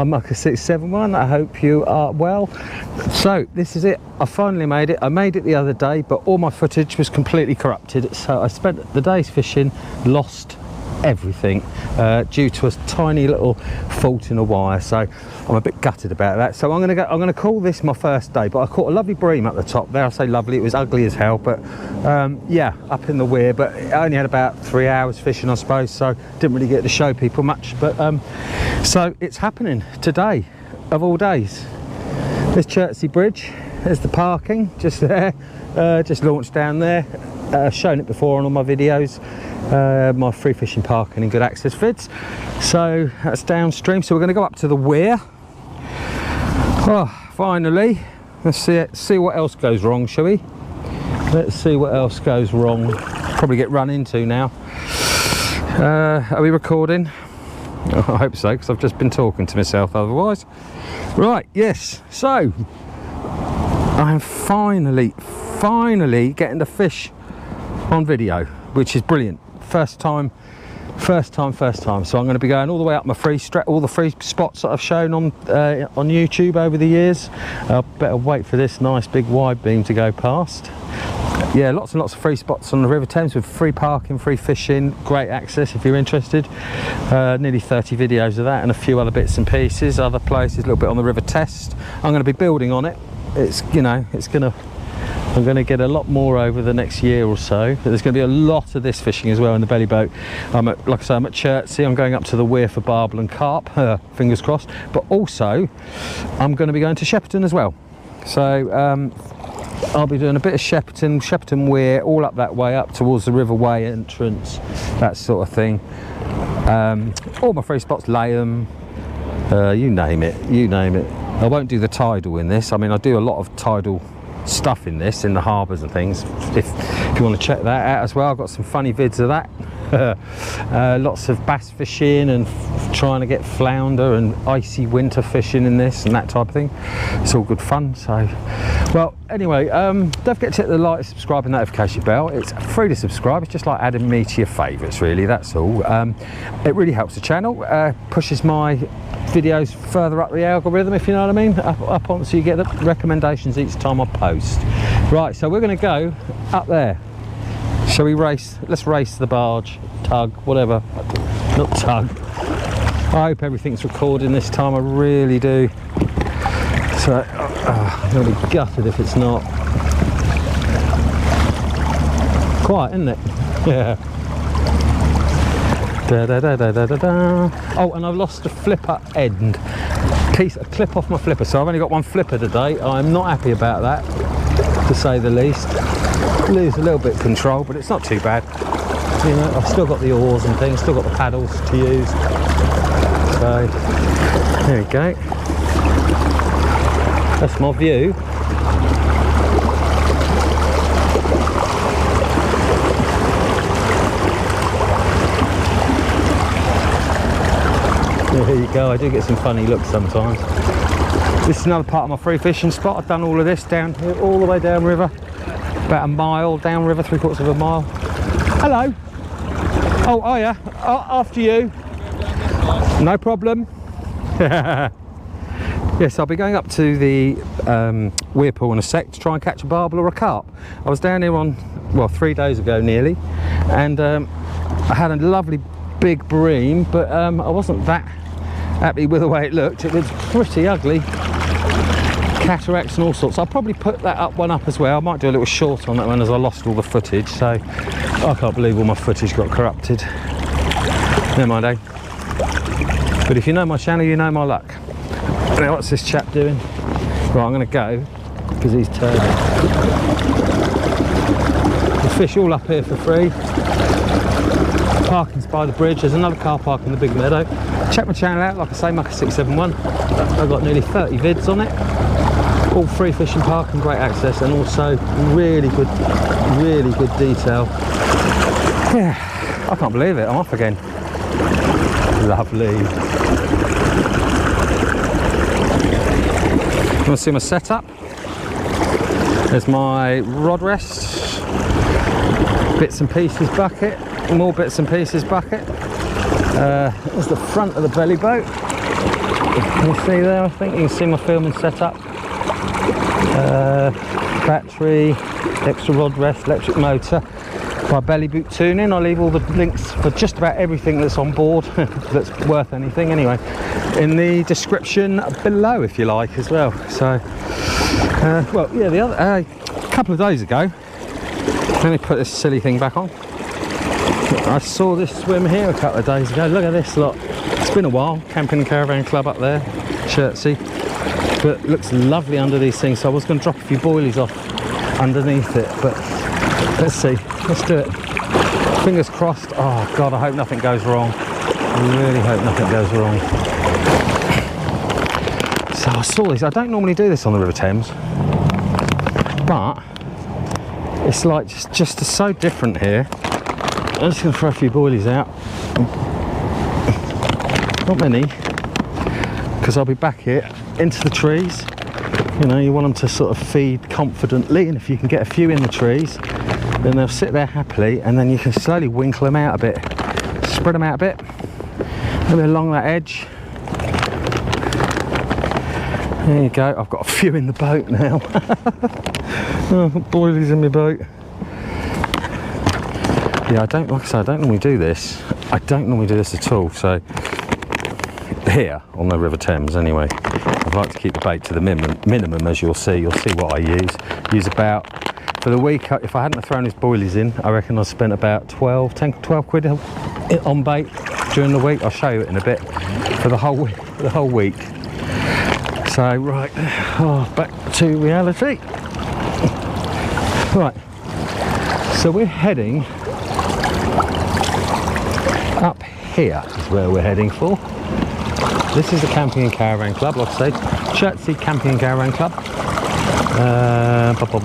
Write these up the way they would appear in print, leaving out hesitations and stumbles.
I'm Mucker671. I hope you are well. So this is it. I finally made it. I made it the other day, but all my footage was completely corrupted. So I spent the days fishing, lost everything due to a tiny little fault in a wire. So I'm a bit gutted about that. So I'm gonna call this my first day. But I caught a lovely bream at the top there. I say lovely, it was ugly as hell, but yeah, up in the Weir. But I only had about 3 hours fishing, I suppose, so didn't really get to show people much. But so it's happening today, of all days. There's Chertsey Bridge. There's the parking just there. Just launched down there. Shown it before on all my videos. My free fishing parking and good access vids. So that's downstream. So we're going to go up to the Weir. Oh, finally. Let's see what else goes wrong, shall we? Let's see what else goes wrong. Probably get run into now. Are we recording? Oh, I hope so, because I've just been talking to myself otherwise. Right, yes. So I'm finally getting the fish on video, which is brilliant. First time. So I'm going to be going all the way up my all the free spots that I've shown on YouTube over the years. I better wait for this nice big wide beam to go past. Yeah, lots and lots of free spots on the River Thames with free parking, free fishing, great access if you're interested. Nearly 30 videos of that and a few other bits and pieces, other places, a little bit on the River Test. I'm going to be building on it. I'm going to get a lot more over the next year or so. There's going to be a lot of this fishing as well in the Bellyboat. Like I say, I'm at Chertsey. I'm going up to the Weir for Barbel and Carp, fingers crossed. But also, I'm going to be going to Shepperton as well. So I'll be doing a bit of Shepperton Weir, all up that way, up towards the River Way entrance, that sort of thing. All my free spots, Layham, you name it. I won't do the tidal in this. I mean, I do a lot of tidal stuff in this, in the harbours and things, if you want to check that out as well. I've got some funny vids of that. Lots of bass fishing and trying to get flounder and icy winter fishing in this and that type of thing. It's all good fun. So well, anyway, don't forget to hit the like, subscribe and notification bell. It's free to subscribe. It's just like adding me to your favourites, really, that's all. It really helps the channel, pushes my videos further up the algorithm, if you know what I mean, up on, so you get the recommendations each time I post. Right, so we're going to go up there. Shall we race? Let's race the barge, tug, whatever. Not tug. I hope everything's recording this time, I really do. So I'm going to be gutted if it's not. Quiet, isn't it? Yeah. Da, da, da, da, da, da, da. Oh, and I've lost a flipper end. A clip off my flipper, so I've only got one flipper today. I'm not happy about that, to say the least. Lose a little bit of control, but it's not too bad. You know, I've still got the oars and things, still got the paddles to use. So there we go. That's my view. There you go, I do get some funny looks sometimes. This is another part of my free fishing spot. I've done all of this down here, all the way down river. About a mile down river, 3/4 of a mile. Hello. Oh, are ya? After you. No problem. Yes, I'll be going up to the Weir pool in a sec to try and catch a barbel or a carp. I was down here on, well, 3 days ago nearly, and I had a lovely big bream, but I wasn't that happy with the way it looked. It was pretty ugly. Cataracts and all sorts. I'll probably put that one up as well. I might do a little short on that one as I lost all the footage, so I can't believe all my footage got corrupted. Never mind, eh? But if you know my channel, you know my luck. Now what's this chap doing? Right, I'm going to go because he's turning. The fish all up here for free. Parking's by the bridge. There's another car park in the big meadow. Check my channel out, like I say, Mucker671. I've got nearly 30 vids on it. All free fishing, parking, great access, and also really good detail. Yeah, I can't believe it. I'm off again. Lovely. You want to see my setup? There's my rod rest, bits and pieces bucket, more bits and pieces bucket. There's the front of the belly boat. Can you see there? I think you can see my filming setup. Battery, extra rod rest, electric motor, my Bellyboat tuning. I'll leave all the links for just about everything that's on board that's worth anything anyway in the description below if you like as well. So well, yeah, the other couple of days ago, let me put this silly thing back on. I saw this swim here a couple of days ago. Look at this lot. It's been a while. Camping and Caravan Club up there, Chertsey. But it looks lovely under these things. So I was going to drop a few boilies off underneath it. But let's see. Let's do it. Fingers crossed. Oh, God, I hope nothing goes wrong. I really hope nothing goes wrong. So I saw this. I don't normally do this on the River Thames. But it's like just so different here. I'm just going to throw a few boilies out. Not many, because I'll be back here into the trees. You know, you want them to sort of feed confidently, and if you can get a few in the trees, then they'll sit there happily, and then you can slowly winkle them out a bit. Spread them out a bit, maybe along that edge. There you go. I've got a few in the boat now. Oh, I've got boilies in my boat. Yeah, I don't, like I say, I don't normally do this. I don't normally do this at all. So here on the River Thames, anyway, I'd like to keep the bait to the minimum, as you'll see. You'll see what I use about for the week. If I hadn't have thrown his boilies in, I reckon I spent about 12 quid on bait during the week. I'll show you it in a bit for the whole week. So right, back to reality. Right, so we're heading up here is where we're heading for. This is the Camping and Caravan Club, like I say, Chertsey Camping and Caravan Club.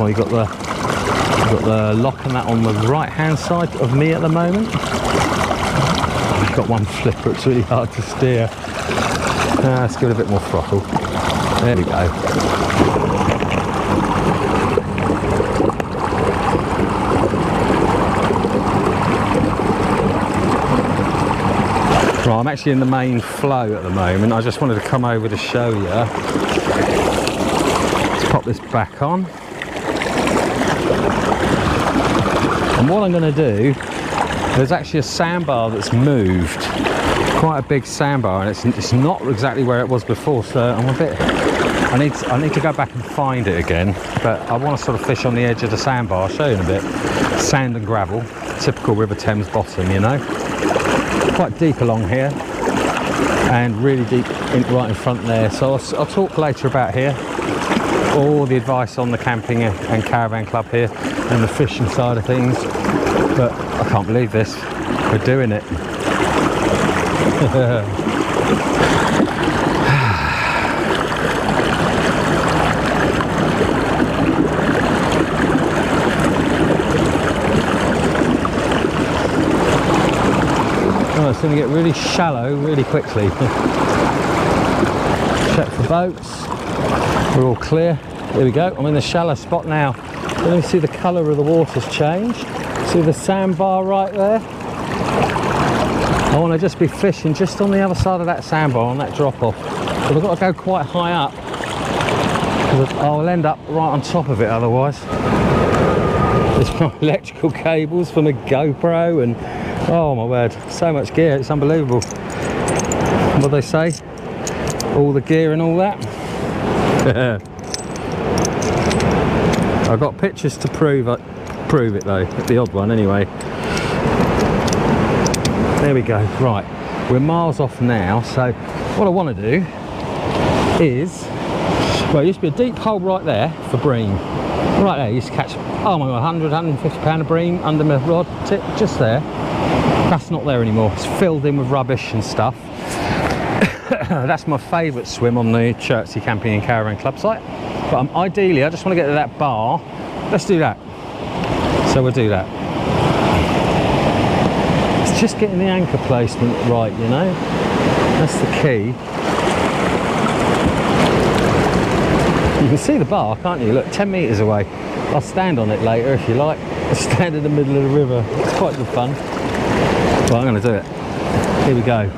You've got the lock and that on the right hand side of me at the moment. I've got one flipper, it's really hard to steer. Let's give it a bit more throttle. There we go. Right, I'm actually in the main flow at the moment. I just wanted to come over to show you. Let's pop this back on. And what I'm going to do, there's actually a sandbar that's moved. Quite a big sandbar, and it's not exactly where it was before, so I'm a bit... I need to go back and find it again, but I want to sort of fish on the edge of the sandbar. I'll show you in a bit. Sand and gravel, typical River Thames bottom, you know. Quite deep along here, and really deep right in front there. So I'll talk later about here, all the advice on the camping and caravan club here, and the fishing side of things. But I can't believe this. We're doing it. Oh, it's going to get really shallow really quickly. Check for boats. We're all clear. Here we go. I'm in the shallow spot now. Let me see the colour of the water's changed. See the sandbar right there? I want to just be fishing just on the other side of that sandbar on that drop off. But I've got to go quite high up, because I'll end up right on top of it otherwise. There's my electrical cables for my GoPro, and oh my word, so much gear, it's unbelievable. What do they say? All the gear and all that. I've got pictures to prove it though, the odd one anyway. There we go. Right, we're miles off now, so what I want to do is, well, there used to be a deep hole right there for bream. Right there, you used to catch, oh my god, 100, 150 pound of bream under my rod tip, just there. That's not there anymore. It's filled in with rubbish and stuff. That's my favourite swim on the Chertsey Camping and Caravan Club site. But ideally, I just want to get to that bar. Let's do that. So we'll do that. It's just getting the anchor placement right, you know. That's the key. You can see the bar, can't you? Look, 10 metres away. I'll stand on it later if you like. I'll stand in the middle of the river. It's quite good fun. Well, I'm going to do it. Here we go.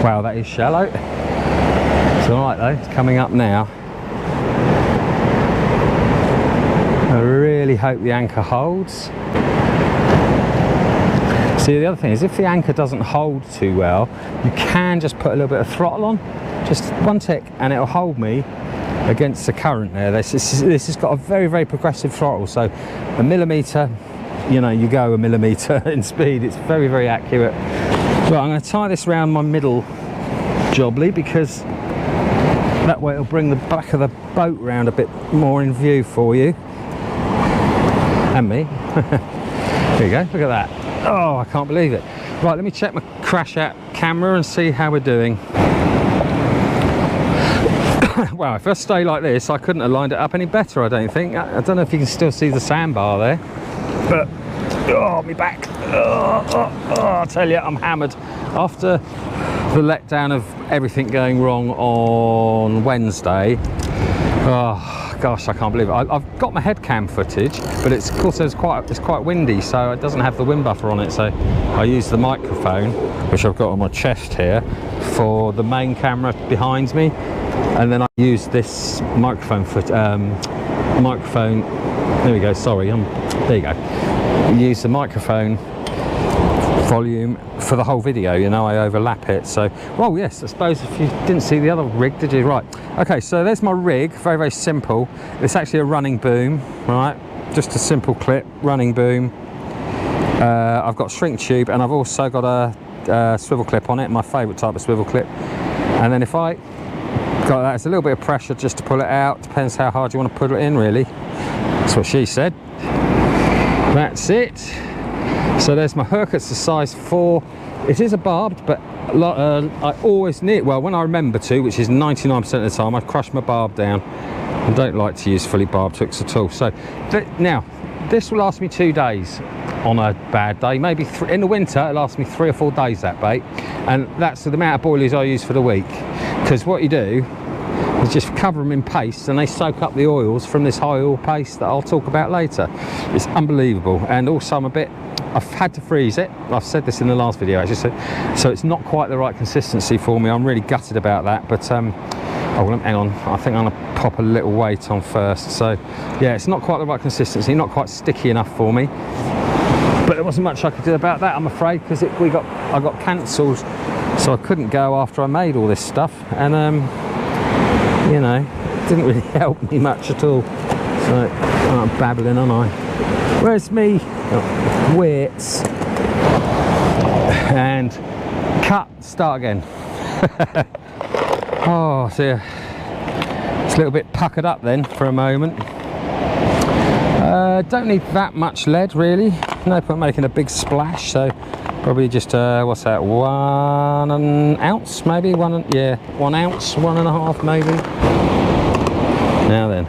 Wow, that is shallow. It's alright though, it's coming up now. I really hope the anchor holds. See, the other thing is, if the anchor doesn't hold too well, you can just put a little bit of throttle on, just one tick, and it'll hold me against the current there. This has got a very, very progressive throttle, so a millimetre, you know, you go a millimetre in speed. It's very, very accurate. Right, I'm going to tie this around my middle jobbly, because that way it'll bring the back of the boat round a bit more in view for you and me. There you go, look at that. Oh, I can't believe it. Right, let me check my crash out camera and see how we're doing. Wow, if I stay like this, I couldn't have lined it up any better, I don't think. I don't know if you can still see the sandbar there, but oh, my back. I tell you, I'm hammered. After the letdown of everything going wrong on Wednesday, oh gosh, I can't believe it. I've got my head cam footage, but it's, of course, it's quite windy, so it doesn't have the wind buffer on it, so I use the microphone, which I've got on my chest here, for the main camera behind me, and then I use this microphone there we go, sorry, there you go. Use the microphone volume for the whole video, you know, I overlap it. So, well, yes, I suppose if you didn't see the other rig, did you? Right, okay, so there's my rig, very, very simple. It's actually a running boom, right? Just a simple clip, running boom. I've got shrink tube, and I've also got a swivel clip on it, my favourite type of swivel clip. And then if I got that, it's a little bit of pressure just to pull it out, depends how hard you want to put it in, really. That's what she said. That's it. So there's my hook. It's the size 4. It is a barbed, but I always need, well, when I remember to, which is 99% of the time, I crush my barb down. I don't like to use fully barbed hooks at all. So now this will last me 2 days on a bad day, maybe in the winter it lasts me 3 or 4 days, that bait, and that's the amount of boilies I use for the week. Because what you do is just cover them in paste, and they soak up the oils from this high oil paste that I'll talk about later. It's unbelievable. And also I've had to freeze it. I've said this in the last video actually, so it's not quite the right consistency for me. I'm really gutted about that, but oh well, hang on, I think I'm gonna pop a little weight on first. So yeah, it's not quite the right consistency, not quite sticky enough for me, but there wasn't much I could do about that, I'm afraid, because I got cancelled, so I couldn't go after I made all this stuff, and you know, it didn't really help me much at all. So I'm babbling, aren't I? Where's me? Oh, wits. And cut, start again. Oh dear. It's a little bit puckered up then for a moment. Don't need that much lead really. No point making a big splash, so probably just what's that, 1 ounce maybe? 1 ounce, 1.5 maybe. Now then,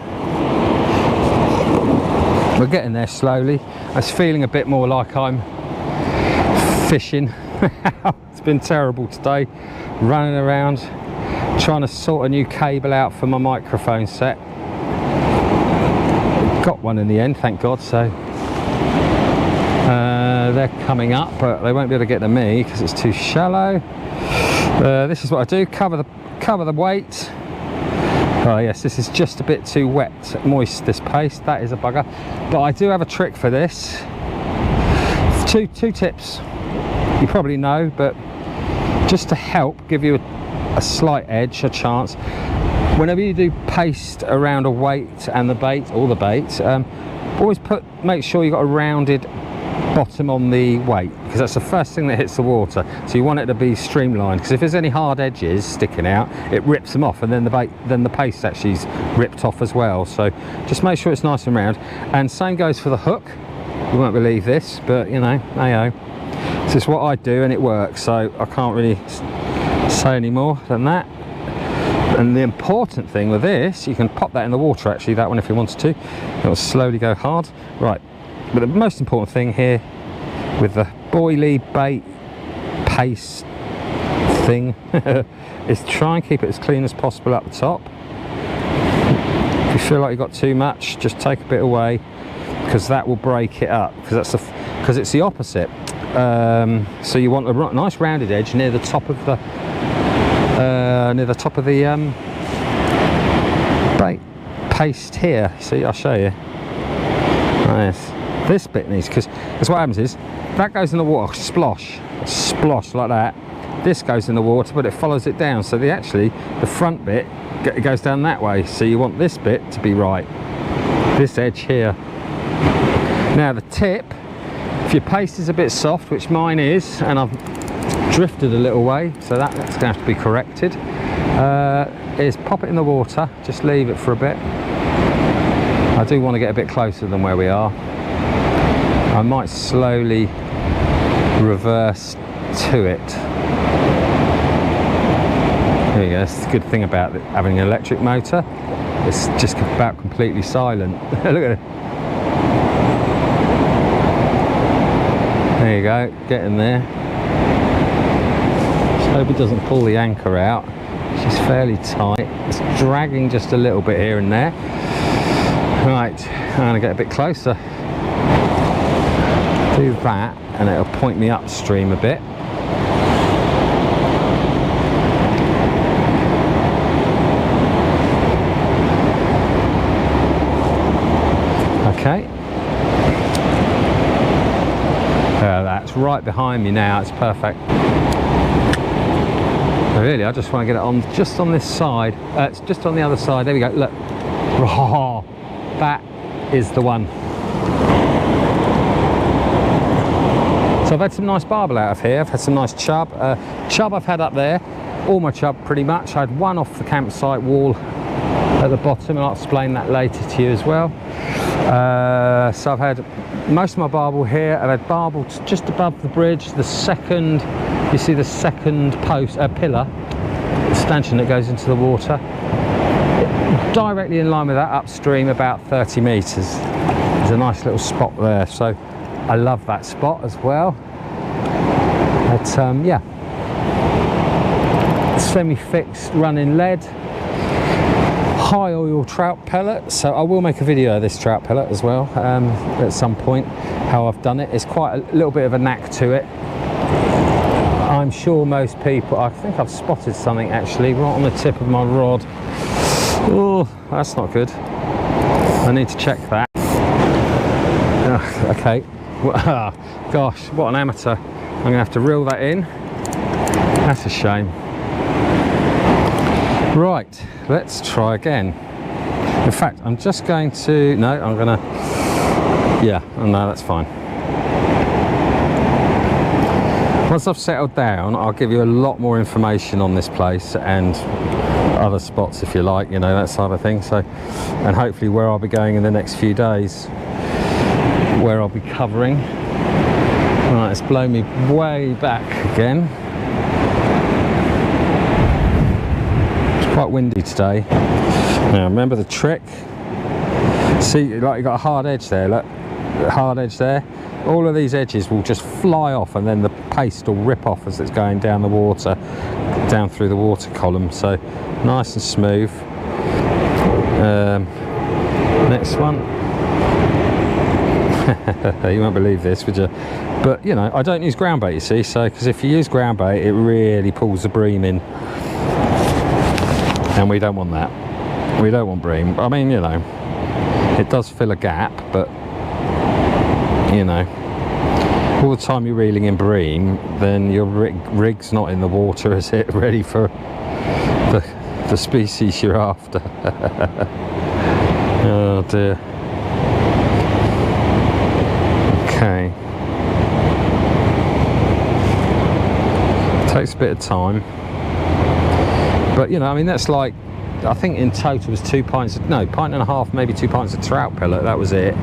we're getting there slowly. It's feeling a bit more like I'm fishing. It's been terrible today, running around trying to sort a new cable out for my microphone set. Got one in the end, thank God. So they're coming up, but they won't be able to get to me because it's too shallow. This is what I do, cover the weight. Oh yes, this is just a bit too wet, moist, this paste. That is a bugger. But I do have a trick for this. Two tips you probably know, but just to help give you a slight edge, a chance. Whenever you do paste around a weight and the bait, or the bait, always make sure you've got a rounded bottom on the weight, because that's the first thing that hits the water. So you want it to be streamlined, because if there's any hard edges sticking out, it rips them off, and then the paste actually is ripped off as well. So just make sure it's nice and round. And same goes for the hook. You won't believe this, but you know, hey-oh. This is what I do and it works, so I can't really say any more than that. And the important thing with this, you can pop that in the water actually, that one, if you wanted to. It'll slowly go hard. Right, but the most important thing here with the boilie bait paste thing is try and keep it as clean as possible up the top. If you feel like you've got too much, just take a bit away, because that will break it up, because it's the opposite. So you want a nice rounded edge near the top of the near the top of the bait paste here. See, I'll show you. Nice. This bit needs, because what happens is that goes in the water, splosh like that. This goes in the water, but it follows it down. So the front bit goes down that way. So you want this bit to be right. This edge here. Now the tip, if your paste is a bit soft, which mine is, and I've drifted a little way, so that's going to have to be corrected, is pop it in the water, just leave it for a bit. I do want to get a bit closer than where we are. I might slowly reverse to it. There you go. That's the good thing about having an electric motor. It's just about completely silent. Look at it. There you go, get in there. Just hope it doesn't pull the anchor out. She's fairly tight. It's dragging just a little bit here and there. Right, I'm going to get a bit closer. Do that and it'll point me upstream a bit. Okay. That's right behind me now, it's perfect. Really, I just want to get it on just on this side. It's just on the other side. There we go, look. Oh, that is the one. So I've had some nice barbel out of here. I've had some nice chub. Chub I've had up there, all my chub pretty much. I had one off the campsite wall at the bottom, and I'll explain that later to you as well. So I've had most of my barbel here. I've had barbel just above the bridge, the second, you see the second post, pillar, stanchion that goes into the water. Directly in line with that, upstream about 30 metres. There's a nice little spot there, so I love that spot as well. But yeah, semi-fixed running lead, high oil trout pellet. So I will make a video of this trout pellet as well at some point, how I've done it. It's quite a little bit of a knack to it. I'm sure most people, I think I've spotted something actually right on the tip of my rod. Oh, that's not good. I need to check that. Okay. Gosh, what an amateur. I'm going to have to reel that in. That's a shame. Right, let's try again. In fact, I'm just going to... No, I'm going to... Yeah, no, that's fine. Once I've settled down, I'll give you a lot more information on this place and other spots if you like, you know, that sort of thing. So, and hopefully where I'll be going in the next few days, where I'll be covering. Right, it's blown me way back again. It's quite windy today. Now remember the trick. See, like you got a hard edge there, look, hard edge there. All of these edges will just fly off, and then the paste will rip off as it's going down the water, down through the water column. So nice and smooth. Next one. You won't believe this, would you? But you know, I don't use ground bait, you see, so because if you use ground bait, it really pulls the bream in, and we don't want that. We don't want bream. I mean, you know, it does fill a gap, but you know, all the time you're reeling in bream, then your rig's not in the water, is it? Ready for the species you're after. Oh dear. Okay. Takes a bit of time, but you know, I mean, that's like, I think in total was 2 pints of, no, pint and a half, maybe 2 pints of trout pellet. That was it.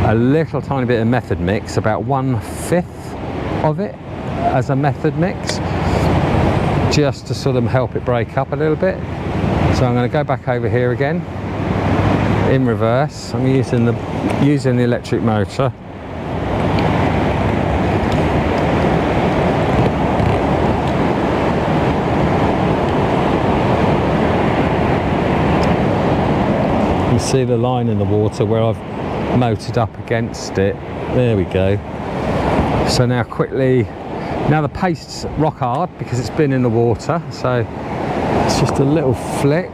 A little tiny bit of method mix, about 1/5 of it as a method mix, just to sort of help it break up a little bit. So I'm going to go back over here again in reverse. I'm using the electric motor. You see the line in the water where I've motored up against it. There we go. So now quickly, now the paste's rock hard because it's been in the water, so It's just a little flick.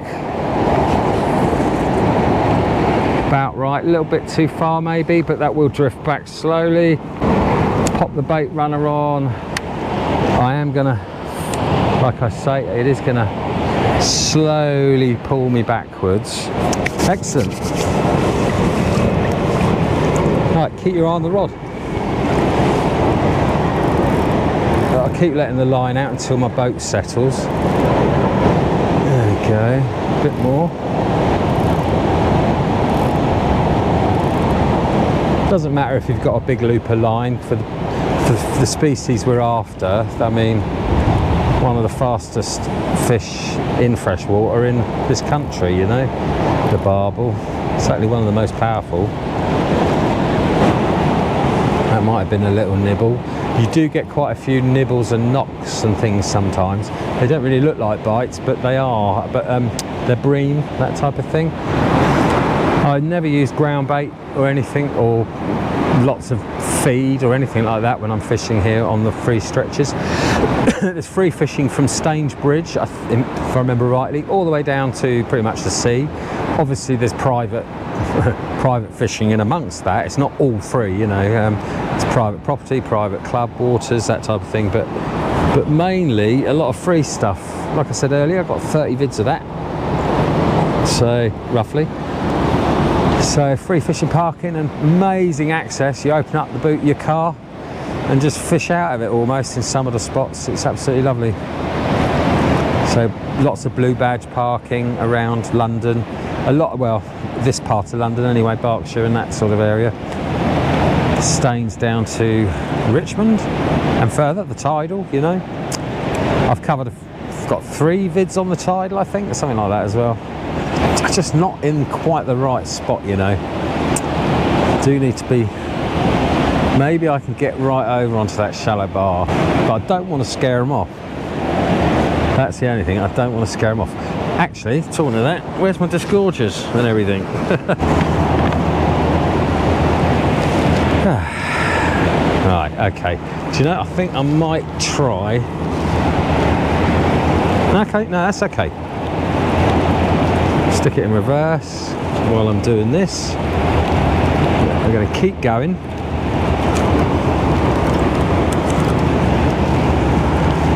About right, a little bit too far maybe, but that will drift back slowly. Pop the Baitrunner on. I am gonna, like I say, it is gonna slowly pull me backwards. Excellent. Right, keep your eye on the rod. I'll keep letting the line out until my boat settles. There we go, a bit more. Doesn't matter if you've got a big looper line for the species we're after. I mean, one of the fastest fish in freshwater in this country, you know, the barbel. Certainly one of the most powerful. That might have been a little nibble. You do get quite a few nibbles and knocks and things sometimes. They don't really look like bites, but they are. But they're bream, that type of thing. I never use ground bait or anything, or lots of feed or anything like that when I'm fishing here on the free stretches. There's free fishing from Staines Bridge, if I remember rightly, all the way down to pretty much the sea. Obviously there's private fishing in amongst that. It's not all free, you know. It's private property, private club waters, that type of thing, but mainly a lot of free stuff. Like I said earlier, I've got 30 vids of that, so roughly. So free fishing, parking and amazing access. You open up the boot of your car and just fish out of it almost in some of the spots. It's absolutely lovely. So lots of blue badge parking around London. A lot, well, this part of London anyway, Berkshire and that sort of area. Staines down to Richmond and further, the tidal, you know. I've got 3 vids on the tidal, I think, or something like that as well. Just not in quite the right spot, you know. Do need to be, maybe I can get right over onto that shallow bar, but I don't want to scare them off. That's the only thing, I don't want to scare them off. Actually, talking of that, where's my disgorgers and everything? Right, okay. Do you know, I think I might try. Okay, no, that's okay. Stick it in reverse while I'm doing this. I'm going to keep going.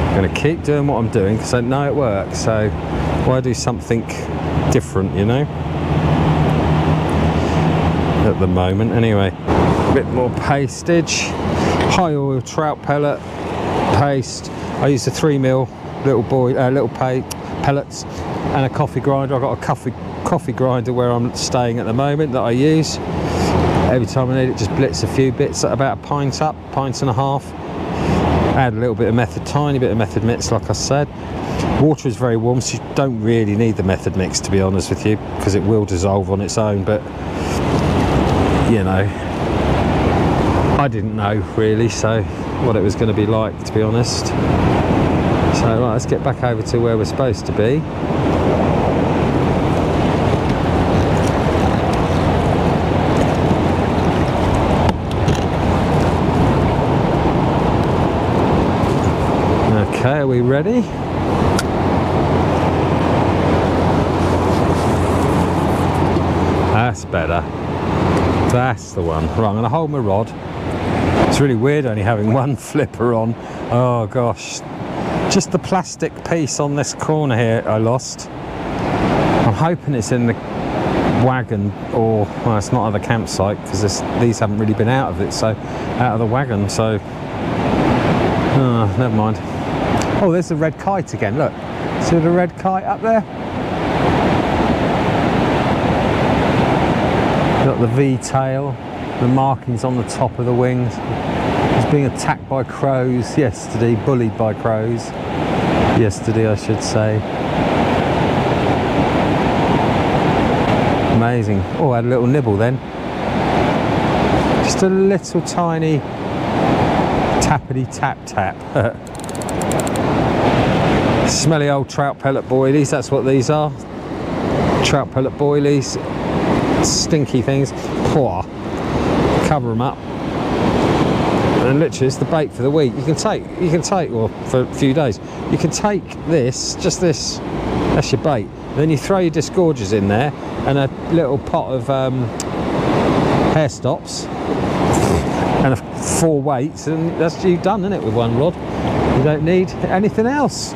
I'm going to keep doing what I'm doing because I know it works, so why do something different, you know? At the moment, anyway. A bit more pastage. High oil trout pellet paste. I used a 3mm little pellets and a coffee grinder. I've got a coffee grinder where I'm staying at the moment that I use. Every time I need it, just blitz a few bits at about a pint up, pint and a half. Add a little bit of method, tiny bit of method mix, like I said. Water is very warm, so you don't really need the method mix, to be honest with you, because it will dissolve on its own, but you know, I didn't know really so what it was going to be like, to be honest. So right, let's get back over to where we're supposed to be. Okay, are we ready? That's better. That's the one. Right, I'm going to hold my rod. It's really weird only having one flipper on. Oh gosh. Just the plastic piece on this corner here I lost. I'm hoping it's in the wagon, or well, it's not at the campsite because these haven't really been out of it, so out of the wagon, so never mind. Oh, there's the red kite again, look. See the red kite up there? Got the V-tail, the markings on the top of the wings. It's being attacked by crows yesterday, bullied by crows. Yesterday, I should say. Amazing. Oh, I had a little nibble then. Just a little tiny tappity tap tap. Smelly old trout pellet boilies, that's what these are. Trout pellet boilies. Stinky things. Poor. Cover them up. And literally it's the bait for the week. You can take, or for a few days, you can take this, just this, That's your bait. Then you throw your disgorgers in there and a little pot of hair stops and 4 weights, and that's you done, isn't it, with one rod? You don't need anything else,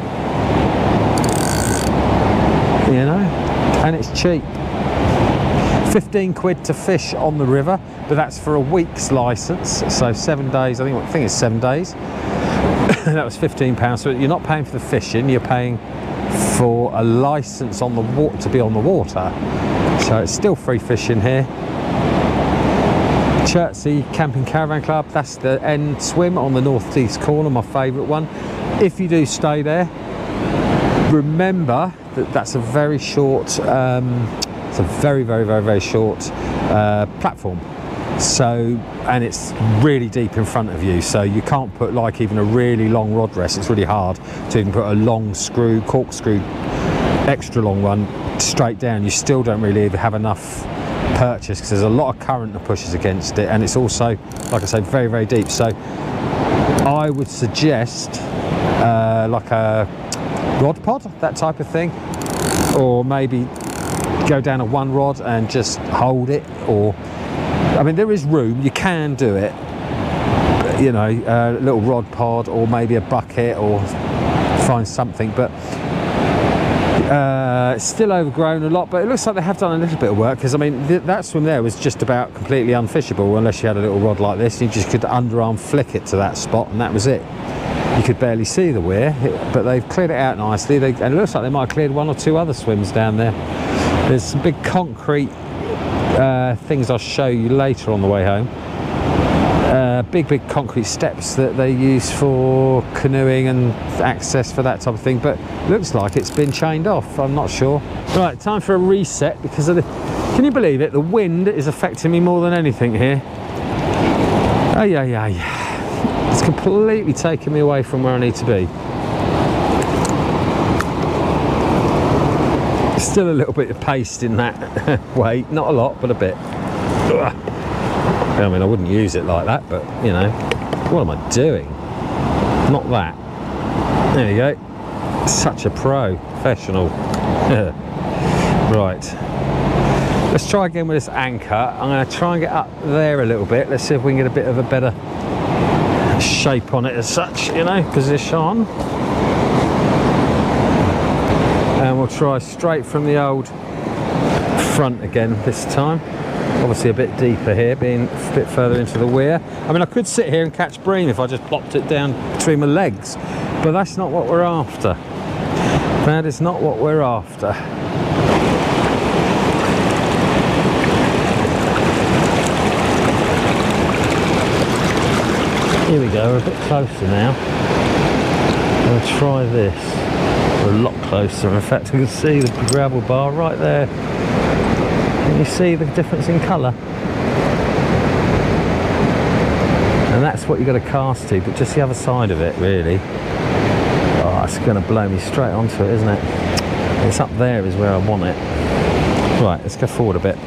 you know, and it's cheap. 15 quid to fish on the river, but that's for a week's license, so 7 days. I think it's 7 days. That was £15. So you're not paying for the fishing, you're paying for a license on the water to be on the water. So it's still free fishing here. Chertsey Camping Caravan Club, that's the end swim on the northeast corner, my favourite one. If you do stay there, remember that that's a very short, it's a very short platform. So, and it's really deep in front of you, so you can't put like even a really long rod rest. It's really hard to even put a long screw, corkscrew, extra long one straight down. You still don't really have enough purchase because there's a lot of current that pushes against it, and it's also, like I say, very deep. So I would suggest like a rod pod, that type of thing, or maybe go down a 1 rod and just hold it. Or I mean, there is room, you can do it, you know, a little rod pod or maybe a bucket, or find something, but it's still overgrown a lot. But it looks like they have done a little bit of work, because I mean that swim there was just about completely unfishable unless you had a little rod like this. You just could underarm flick it to that spot and that was it. You could barely see the weir, but they've cleared it out nicely. And it looks like they might have cleared 1 or 2 other swims down there. There's some big concrete things I'll show you later on the way home. Big concrete steps that they use for canoeing and access for that type of thing, but looks like it's been chained off. I'm not sure. Right, time for a reset, because of the, can you believe it, the wind is affecting me more than anything here. It's completely taken me away from where I need to be. Still a little bit of paste in that weight, not a lot, but a bit. Ugh. I mean, I wouldn't use it like that, but you know, what am I doing? Not that. There you go. Such a professional. Right. Let's try again with this anchor. I'm going to try and get up there a little bit. Let's see if we can get a bit of a better shape on it as such, you know, position. And we'll try straight from the old front again this time. Obviously a bit deeper here, being a bit further into the weir. I mean, I could sit here and catch bream if I just plopped it down between my legs, but that's not what we're after. That is not what we're after. Here we go, we're a bit closer now. I'm going to try this. We're a lot closer. In fact, you can see the gravel bar right there. Can you see the difference in colour? And that's what you've got to cast to, but just the other side of it, really. Oh, it's going to blow me straight onto it, isn't it? It's up there is where I want it. Right, let's go forward a bit.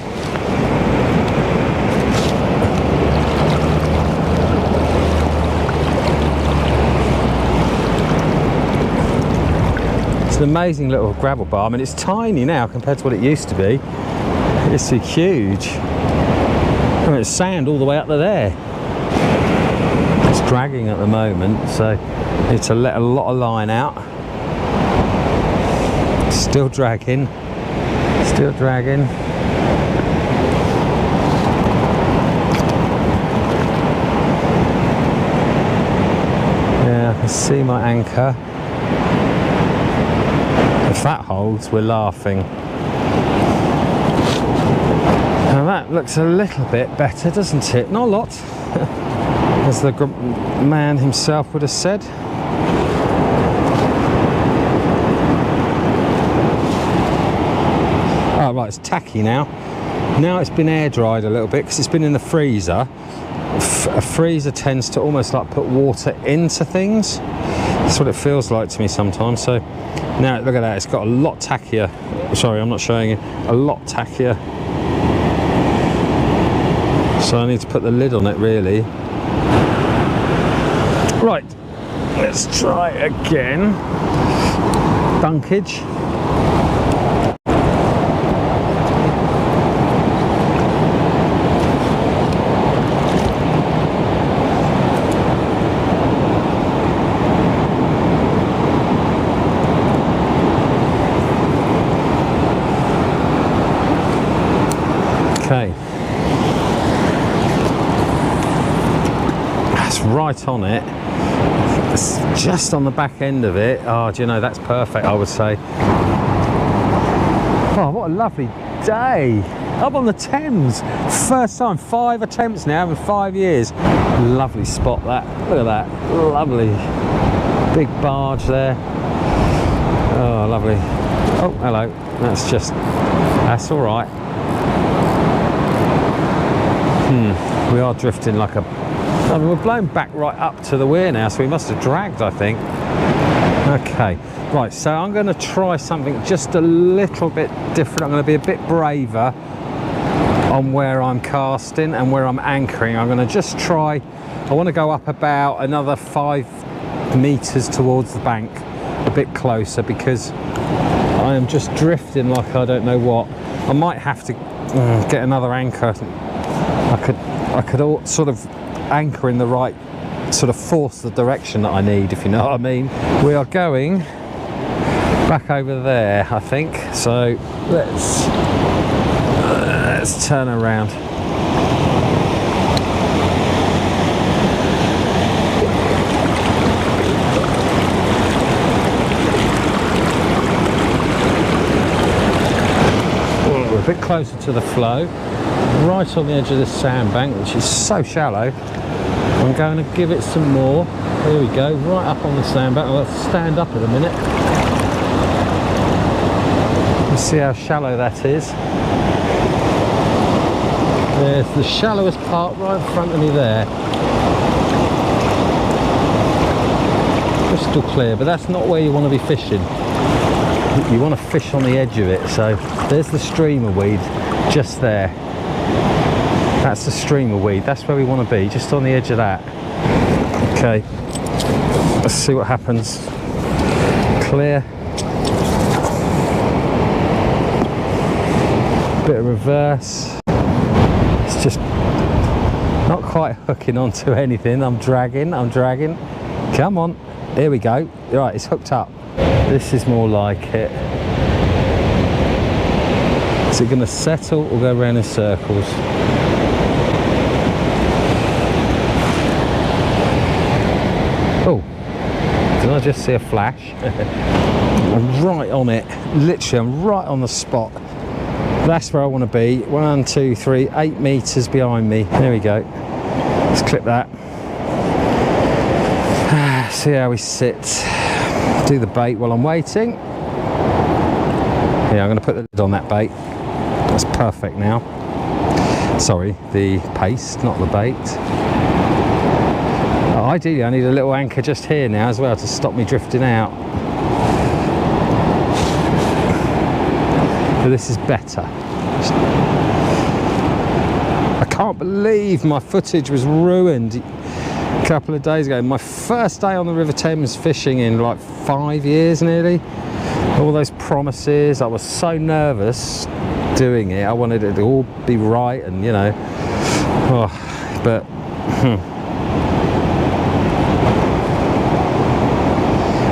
It's an amazing little gravel bar. I mean, it's tiny now compared to what it used to be. It's huge. I mean, it's sand all the way up to there. It's dragging at the moment, so I need to let a lot of line out. Still dragging. Still dragging. Yeah, I can see my anchor. If that holds, we're laughing. Now that looks a little bit better, doesn't it? Not a lot, as the man himself would have said. Oh right, it's tacky now. Now it's been air dried a little bit because it's been in the freezer. A freezer tends to almost like put water into things. That's what it feels like to me sometimes. So now look at that, it's got a lot tackier. Sorry, I'm not showing you. A lot tackier. So I need to put the lid on it, really. Right, let's try again. Dunkage. right on it. It's just on the back end of it. Oh, do you know, that's perfect, I would say. Oh, what a lovely day. Up on the Thames. First time, 5 attempts now in 5 years. Lovely spot that. Look at that. Lovely. Big barge there. Oh, lovely. Oh, hello. That's all right. We are drifting like a... I mean, we're blown back right up to the Weir now, so we must have dragged, I think. Okay. Right, so I'm going to try something just a little bit different. I'm going to be a bit braver on where I'm casting and where I'm anchoring. I'm going to just try... I want to go up about another 5 meters towards the bank, a bit closer, because I am just drifting like I don't know what. I might have to get another anchor. I could all sort of anchor in the right sort of force the direction that I need, if you know what I mean. We are going back over there, I think. So let's turn around. We're a bit closer to the flow, right on the edge of this sandbank, which is so shallow. I'm going to give it some more. Here we go, right up on the sandbank. I'll stand up in a minute. Let's see how shallow that is. There's the shallowest part right in front of me there. Crystal clear, but that's not where you want to be fishing. You want to fish on the edge of it. So there's the streamer weed just there. That's the streamer weed. That's where we want to be, just on the edge of that. Okay, let's see what happens. Clear. Bit of reverse. It's just not quite hooking onto anything. I'm dragging. Come on, here we go. Right, it's hooked up. This is more like it. Is it going to settle or go around in circles? Oh, did I just see a flash? I'm right on it. Literally, I'm right on the spot. That's where I want to be. 1, 2, 3, 8 meters behind me. There we go. Let's clip that. See how we sit. Do the bait while I'm waiting. Yeah, I'm going to put the lid on that bait. That's perfect now. Sorry, the paste, not the bait. Oh, ideally, I need a little anchor just here now as well to stop me drifting out. So this is better. I can't believe my footage was ruined a couple of days ago. My first day on the River Thames fishing in like 5 years nearly. All those promises, I was so nervous doing it. I wanted it to all be right, and you know, but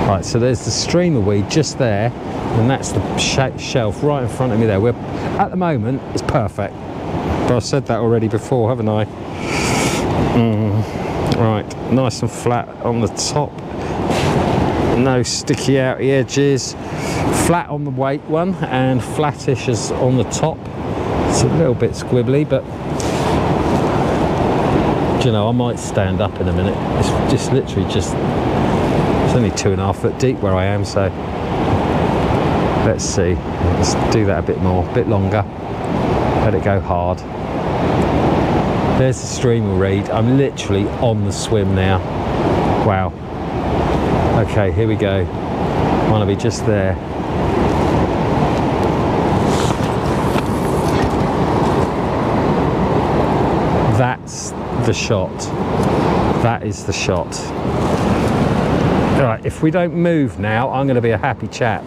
right, so there's the streamer weed just there, and that's the shelf right in front of me there. We're at the moment, it's perfect, but I've said that already before, haven't I? Right, nice and flat on the top, no sticky outy edges, flat on the weight one and flattish as on the top. It's a little bit squibbly, but you know, I might stand up in a minute. It's just literally it's only 2.5 foot deep where I am, so let's see. Let's do that a bit more, a bit longer, let it go hard. There's the streamer reed. I'm literally on the swim now. Wow. Okay, here we go. I want to be just there. That's the shot. That is the shot. All right, if we don't move now, I'm going to be a happy chap.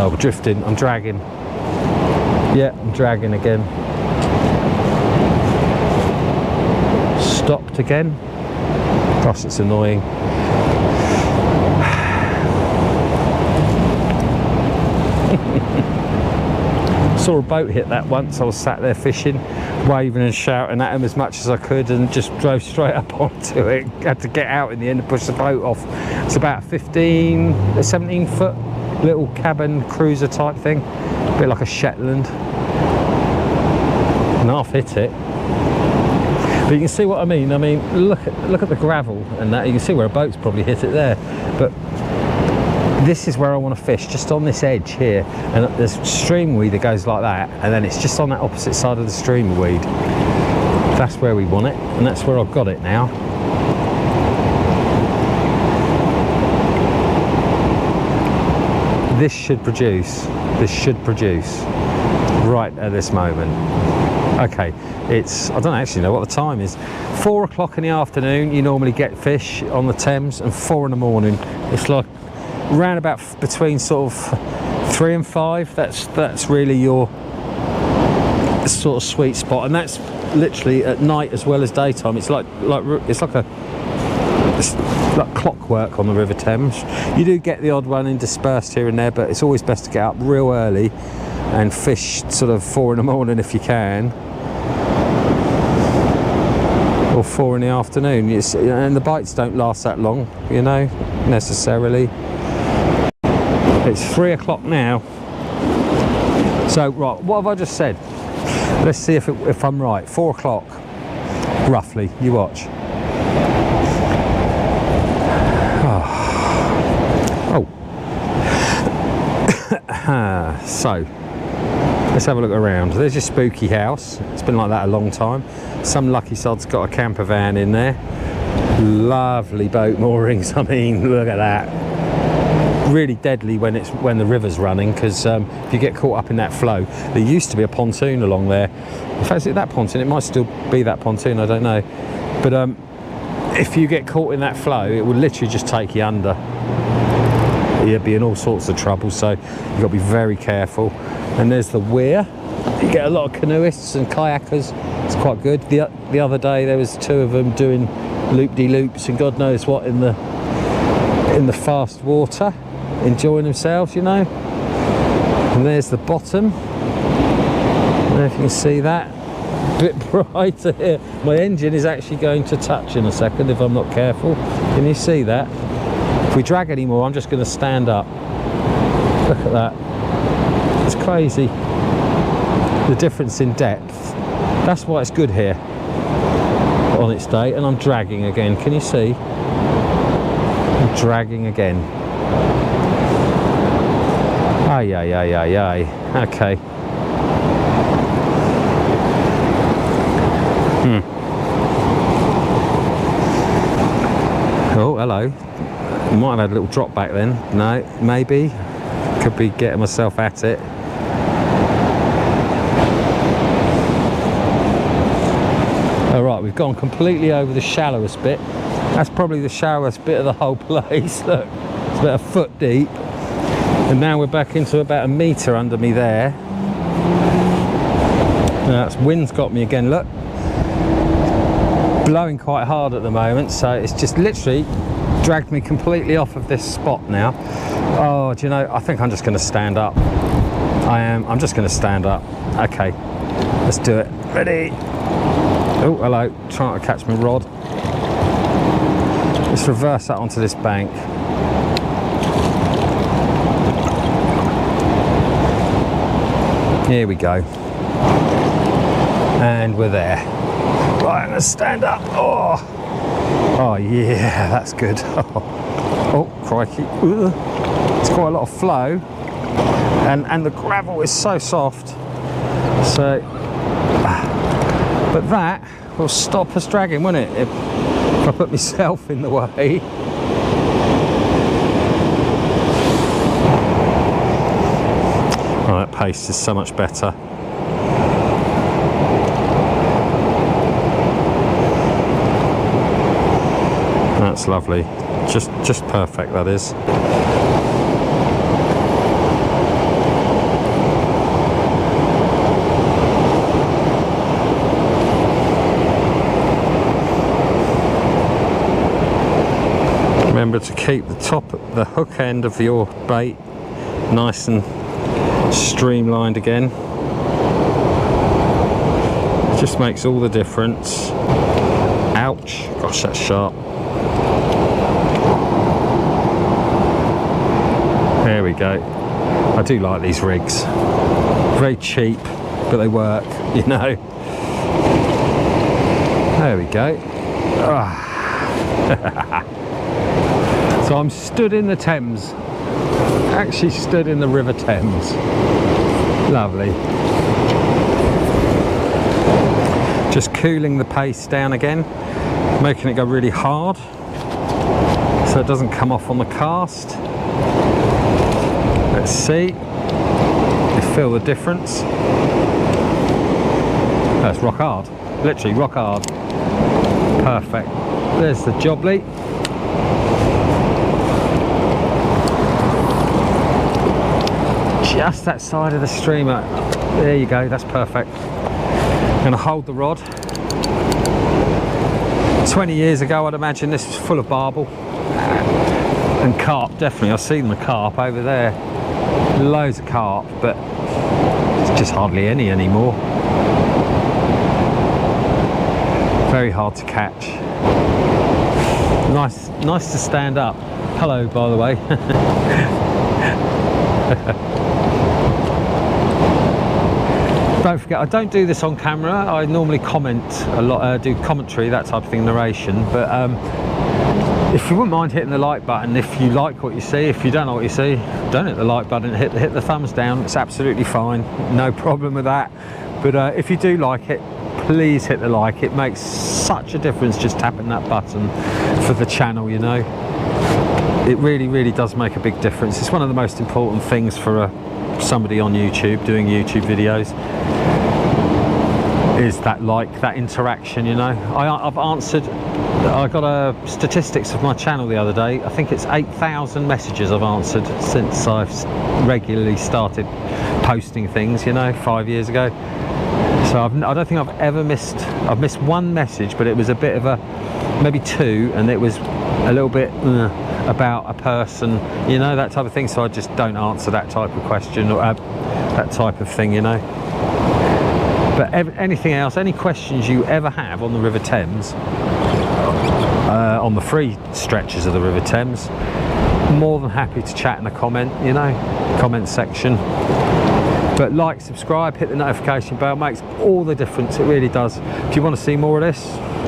Oh, drifting, I'm dragging. Yeah, I'm dragging again. Stopped again. Gosh, it's annoying. saw a boat hit that once. I was sat there fishing, waving and shouting at him as much as I could, and just drove straight up onto it. Had to get out in the end and push the boat off. It's about a 17 foot little cabin cruiser type thing, a bit like a Shetland, and half hit it. But you can see what I mean. I mean, look at the gravel and that. You can see where a boat's probably hit it there. But this is where I want to fish, just on this edge here. And there's stream weed that goes like that, and then it's just on that opposite side of the stream weed. That's where we want it, and that's where I've got it now. This should produce right at this moment. Okay, it's, I don't actually know what the time is. 4 o'clock in the afternoon, you normally get fish on the Thames, and 4 in the morning. It's like round about between sort of 3 and 5. That's really your sort of sweet spot, and that's literally at night as well as daytime. It's like clockwork on the River Thames. You do get the odd one interspersed here and there, but it's always best to get up real early and fish sort of 4 in the morning if you can, or 4 in the afternoon. And the bites don't last that long, you know, necessarily. It's 3 o'clock now. So right, what have I just said? Let's see if I'm right. 4 o'clock roughly. You watch. So let's have a look around. There's your spooky house. It's been like that a long time. Some lucky sod's got a camper van in there. Lovely boat moorings. I mean, look at that. Really deadly when the river's running, because if you get caught up in that flow. There used to be a pontoon along there. In fact, is it that pontoon? It might still be that pontoon, I don't know. But if you get caught in that flow, it will literally just take you under. You'll be in all sorts of trouble, so you've got to be very careful. And there's the Weir. You get a lot of canoeists and kayakers. It's quite good. The other day there was 2 of them doing loop-de-loops and God knows what in the fast water, enjoying themselves, you know. And there's the bottom. I don't know if you can see that. A bit brighter here. My engine is actually going to touch in a second if I'm not careful. Can you see that? If we drag anymore, I'm just going to stand up. Look at that. It's crazy. The difference in depth. That's why it's good here on its day. And I'm dragging again. Can you see? I'm dragging again. Ay, ay, ay, ay, ay. Okay. Oh, hello. Might have had a little drop back then. No, maybe. Could be getting myself at it. All right, we've gone completely over the shallowest bit. That's probably the shallowest bit of the whole place. Look, it's about a foot deep. And now we're back into about 1 metre under me there. Now, that's wind's got me again, look. Blowing quite hard at the moment, so it's just literally dragged me completely off of this spot now. Oh, do you know, I think I'm just going to stand up. I'm just going to stand up. Okay, let's do it. Ready? Oh, hello, trying to catch my rod. Let's reverse that onto this bank. Here we go. And we're there. Right, I'm going to stand up. Oh yeah, that's good. Oh, crikey. It's quite a lot of flow. And the gravel is so soft. So, but that will stop us dragging, won't it? If I put myself in the way. Oh, that pace is so much better. That's lovely. Just perfect, that is. Remember to keep the hook end of your bait nice and streamlined again. Just makes all the difference. Ouch, gosh, that's sharp. There we go. I do like these rigs. Very cheap, but they work, you know. There we go. So I'm stood in the Thames. Actually stood in the River Thames. Lovely. Just cooling the pace down again, making it go really hard so it doesn't come off on the cast. Let's see. You feel the difference. That's rock hard. Literally rock hard. Perfect. There's the jobly. Just that side of the streamer. There you go, that's perfect. I'm going to hold the rod. 20 years ago I'd imagine this was full of barbel and carp, definitely. I've seen the carp over there, loads of carp, but it's just hardly any anymore. Very hard to catch. Nice to stand up. Hello, by the way. Don't forget, I don't do this on camera. I normally comment a lot, do commentary, that type of thing, narration. But if you wouldn't mind hitting the like button, if you like what you see. If you don't know what you see, don't hit the like button. Hit the thumbs down. It's absolutely fine. No problem with that. But if you do like it, please hit the like. It makes such a difference just tapping that button for the channel, you know. It really does make a big difference. It's one of the most important things for somebody on YouTube doing YouTube videos, is that like, that interaction, you know. I've answered, I got a statistics of my channel the other day. I think it's 8,000 messages I've answered since I've regularly started posting things, you know, 5 years ago. So I don't think I've ever missed, I've missed one message, but it was a bit of a, maybe two, and it was a little bit about a person, you know, that type of thing. So I just don't answer that type of question or that type of thing, you know. But anything else, any questions you ever have on the River Thames, on the free stretches of the River Thames, more than happy to chat in the comment, you know, comment section. But like, subscribe, hit the notification bell, makes all the difference. It really does. If you want to see more of this,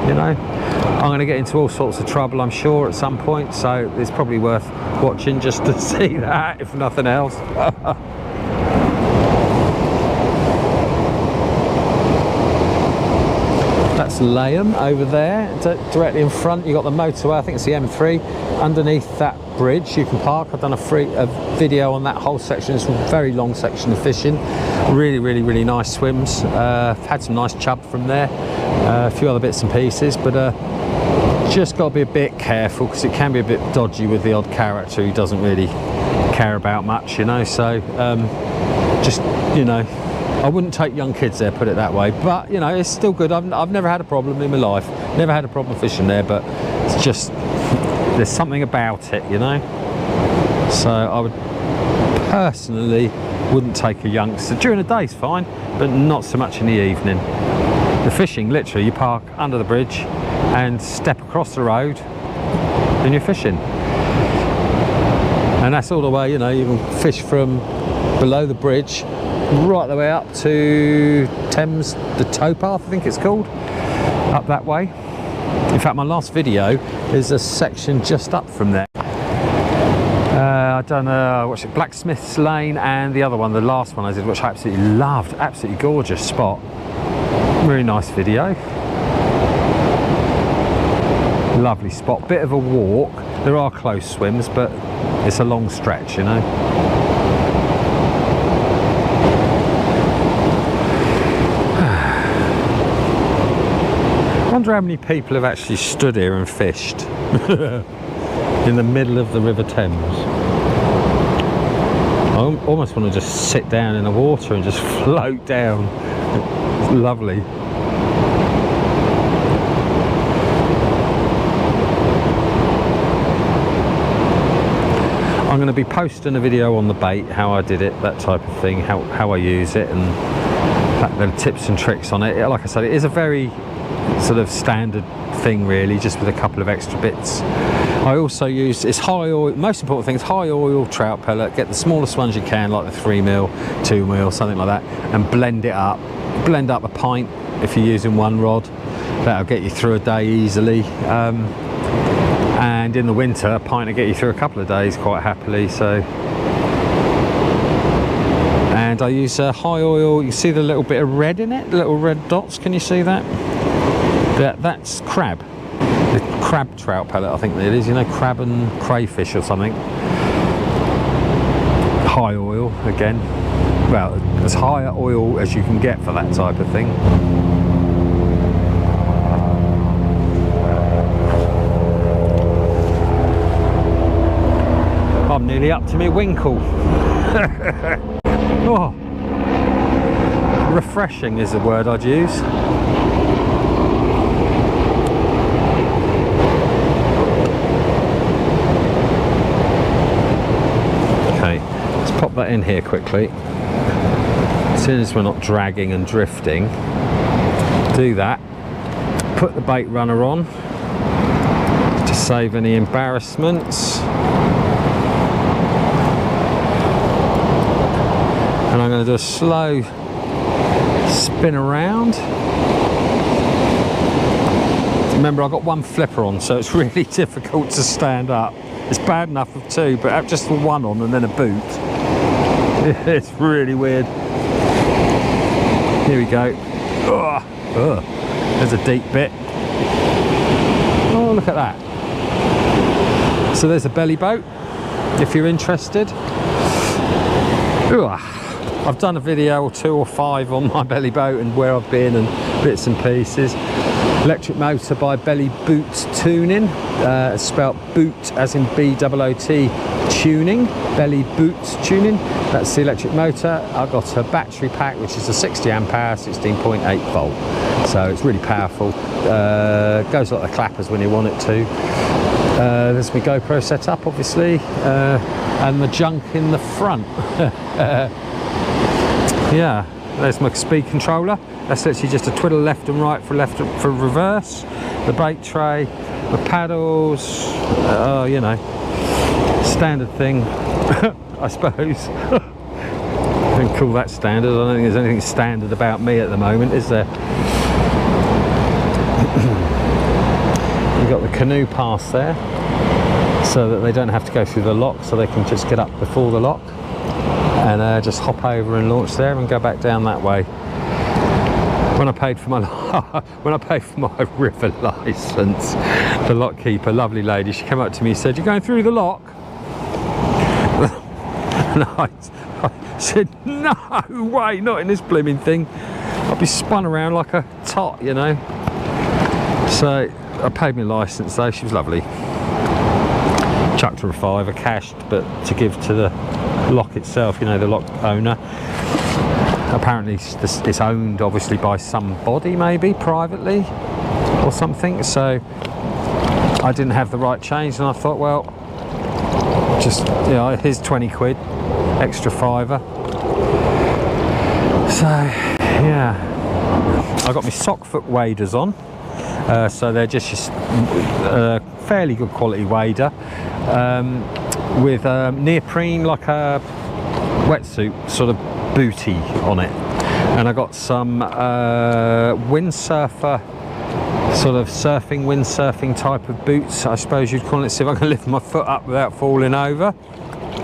you know, I'm going to get into all sorts of trouble, I'm sure, at some point. So it's probably worth watching just to see that, if nothing else. That's Layham over there, directly in front. You've got the motorway, I think it's the M3. Underneath that bridge you can park. I've done a video on that whole section. It's a very long section of fishing. Really nice swims. Had some nice chub from there. A few other bits and pieces, but just got to be a bit careful, because it can be a bit dodgy with the odd character who doesn't really care about much, you know. So just, you know, I wouldn't take young kids there, put it that way. But you know, it's still good. I've never had a problem in my life, never had a problem fishing there, but it's just, there's something about it, you know. So I would personally wouldn't take a youngster. During the day's fine, but not so much in the evening. The fishing, literally, you park under the bridge and step across the road and you're fishing. And that's all the way, you know. You can fish from below the bridge right the way up to Thames, the towpath I think it's called, up that way. In fact, my last video is a section just up from there. I done what's it, Blacksmith's Lane, and the other one, the last one I did, which I absolutely loved. Absolutely gorgeous spot. Really nice video. Lovely spot. Bit of a walk. There are close swims, but it's a long stretch, you know. I wonder how many people have actually stood here and fished in the middle of the River Thames. I almost want to just sit down in the water and just float down. It's lovely. I'm going to be posting a video on the bait, how I did it, that type of thing, how I use it, and the tips and tricks on it. Like I said, it is a very sort of standard thing really, just with a couple of extra bits. I also use, it's high oil, most important thing is high oil trout pellet. Get the smallest ones you can, like the 3mm, 2mm, something like that, and blend it up. Blend up a pint if you're using one rod. That'll get you through a day easily. And in the winter, a pint will get you through a couple of days quite happily. So, and I use high oil. You see the little bit of red in it, the little red dots. Can you see that? That's crab. The crab trout pellet, I think it is. You know, crab and crayfish or something. High oil again. Well, as high oil as you can get for that type of thing. I'm nearly up to my winkle. Oh, refreshing is the word I'd use. Okay, let's pop that in here quickly. As soon as we're not dragging and drifting, do that. Put the Baitrunner on to save any embarrassments. And I'm going to do a slow spin around. Remember, I've got one flipper on, so it's really difficult to stand up. It's bad enough with two, but have just the one on and then a boot. It's really weird. Here we go. Ugh. Ugh. There's a deep bit. Oh, look at that. So there's a belly boat, if you're interested. Ugh. I've done a video or 2 or 5 on my belly boat and where I've been and bits and pieces. Electric motor by Bellyboat Tuning, spelt boot as in B-O-O-T tuning, Bellyboat Tuning. That's the electric motor. I've got a battery pack which is a 60 amp hour, 16.8 volt. So it's really powerful. Goes like the clappers when you want it to. There's my GoPro set up obviously, and the junk in the front. Yeah, there's my speed controller. That's literally just a twiddle left and right for reverse. The bait tray, the paddles, you know, standard thing, I suppose. I don't call that standard. I don't think there's anything standard about me at the moment, is there? You've got the canoe pass there, so that they don't have to go through the lock, so they can just get up before the lock. And just hop over and launch there and go back down that way. When I paid for my river license, the lock keeper, lovely lady, she came up to me and said, "You're going through the lock?" And I said, "No way, not in this blooming thing. I'll be spun around like a tot, you know." So I paid my license though. She was lovely. Chucked her a £5 cashed, but to give to the lock itself, you know, the lock owner. Apparently it's owned obviously by somebody, maybe privately or something, so I didn't have the right change and I thought, well, just, you know, here's 20 quid extra £5. So yeah, I got my sock foot waders on, so they're just fairly good quality wader, with neoprene, like a wetsuit sort of booty on it. And I got some windsurfer, sort of windsurfing type of boots, I suppose you'd call it. See if I can lift my foot up without falling over.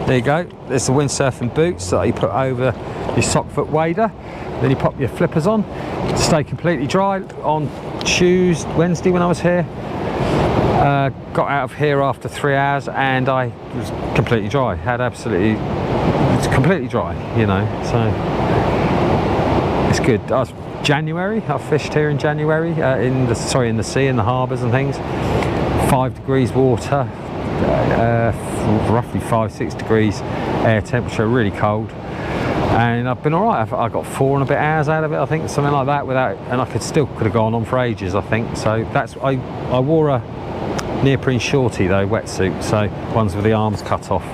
There you go. There's the windsurfing boots that you put over your sock foot wader. Then you pop your flippers on to stay completely dry. On Wednesday when I was here, got out of here after 3 hours and I was completely dry. It's completely dry, you know, so it's good. January, I fished here in January, in the sea, in the harbours and things. 5 degrees water, roughly 5-6 degrees air temperature, really cold. And I've been all right. I got 4 and a bit hours out of it, I think, something like that. And I could have gone on for ages, I think. So I wore a neoprene Shorty though, wetsuit, so ones with the arms cut off.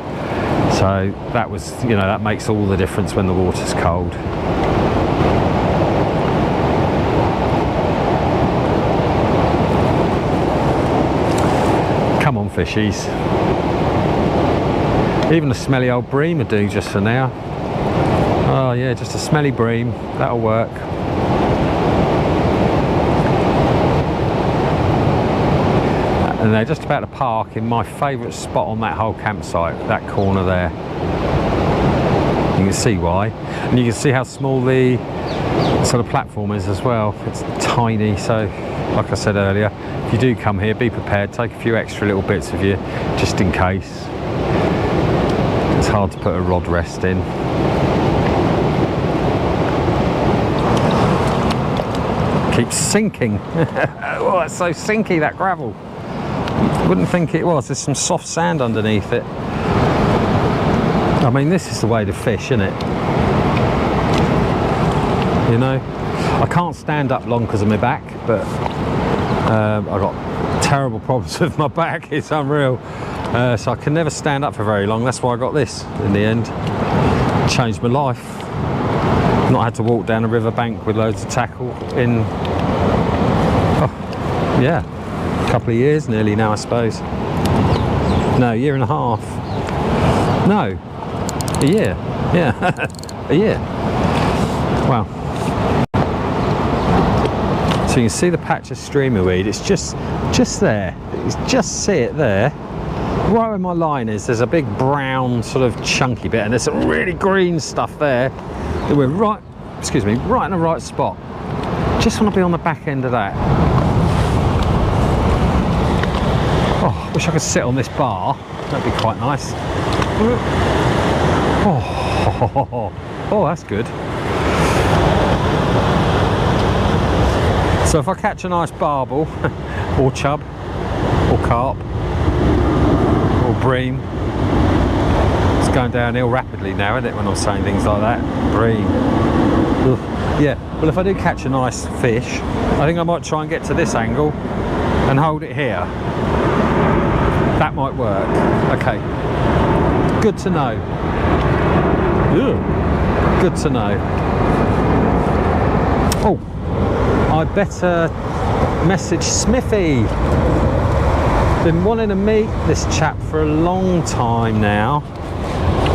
So that was, you know, that makes all the difference when the water's cold. fishies. Even a smelly old bream would do just for now. Oh yeah, just a smelly bream, that'll work. And they're just about to park in my favourite spot on that whole campsite, that corner there. You can see why. And you can see how small the sort of platform is as well. It's tiny, so like I said earlier, if you do come here, be prepared, take a few extra little bits with you, just in case. It's hard to put a rod rest in. Keeps sinking. Oh, it's so sinky, that gravel. Wouldn't think it was. There's some soft sand underneath it. I mean, this is the way to fish, isn't it? You know, I can't stand up long because of my back, but I've got terrible problems with my back. It's unreal. So I can never stand up for very long. That's why I got this in the end. Changed my life. Not had to walk down a river bank with loads of tackle in, oh, yeah, a couple of years nearly now, I suppose. No, a year and a half. No, a year. Yeah, a year. Wow. So you can see the patch of streamer weed. It's just there. You just see it there. Right where my line is, there's a big brown sort of chunky bit, and there's some really green stuff there. We're right, excuse me, right in the right spot. Just want to be on the back end of that. Oh, wish I could sit on this bar. That'd be quite nice. Oh, that's good. So if I catch a nice barbel, or chub, or carp, or bream, it's going downhill rapidly now, isn't it, when I'm saying things like that? Bream. Ugh. Yeah, well, if I do catch a nice fish, I think I might try and get to this angle and hold it here. That might work. Okay. Good to know. Ugh. Good to know. Oh, I better message Smithy. Been wanting to meet this chap for a long time now.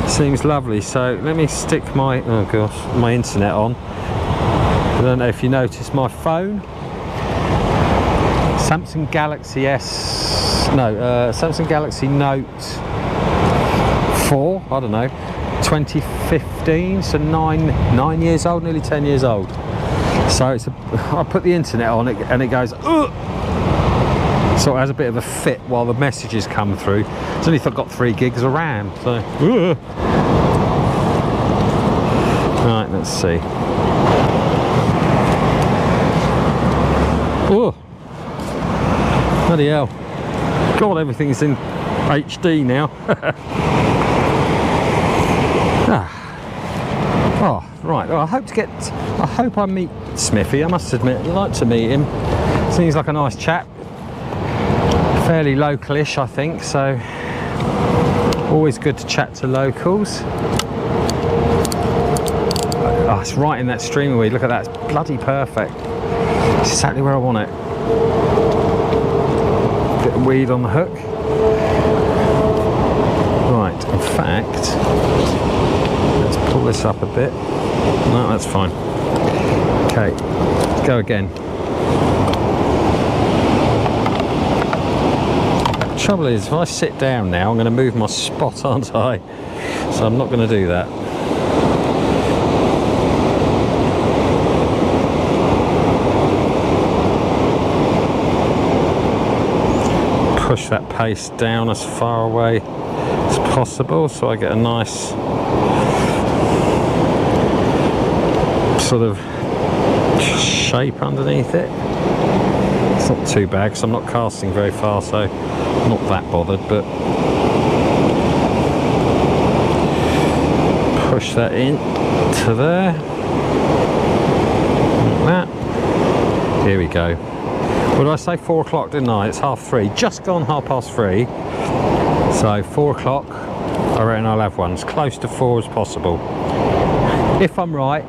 Seems lovely. So let me stick my, oh gosh, my internet on. I don't know if you noticed my phone. Samsung Galaxy Samsung Galaxy Note 4, I don't know, 2015, so nine years old, nearly 10 years old. So it's I put the internet on it and it goes, ugh! So it has a bit of a fit while the messages come through. It's only got 3 gigs of RAM, so. Ugh. Right, let's see. Oh, bloody hell. God, everything's in HD now. Oh, right. Well, I hope I meet Smithy. I must admit, I'd like to meet him. Seems like a nice chap. Fairly localish, I think, so always good to chat to locals. Oh, it's right in that stream of weed. Look at that, it's bloody perfect. It's exactly where I want it. Bit of weed on the hook. Right, in fact, let's pull this up a bit. No, that's fine. Okay, let's go again. The trouble is, if I sit down now, I'm going to move my spot, aren't I? So I'm not going to do that. Push that pace down as far away as possible so I get a nice sort of shape underneath it. It's not too bad because I'm not casting very far, so I'm not that bothered, but push that in to there, like that. Here we go. What did I say? 4 o'clock, didn't I? It's 3:30, just gone 3:30. So 4 o'clock, I reckon I'll have one as close to 4 as possible. If I'm right,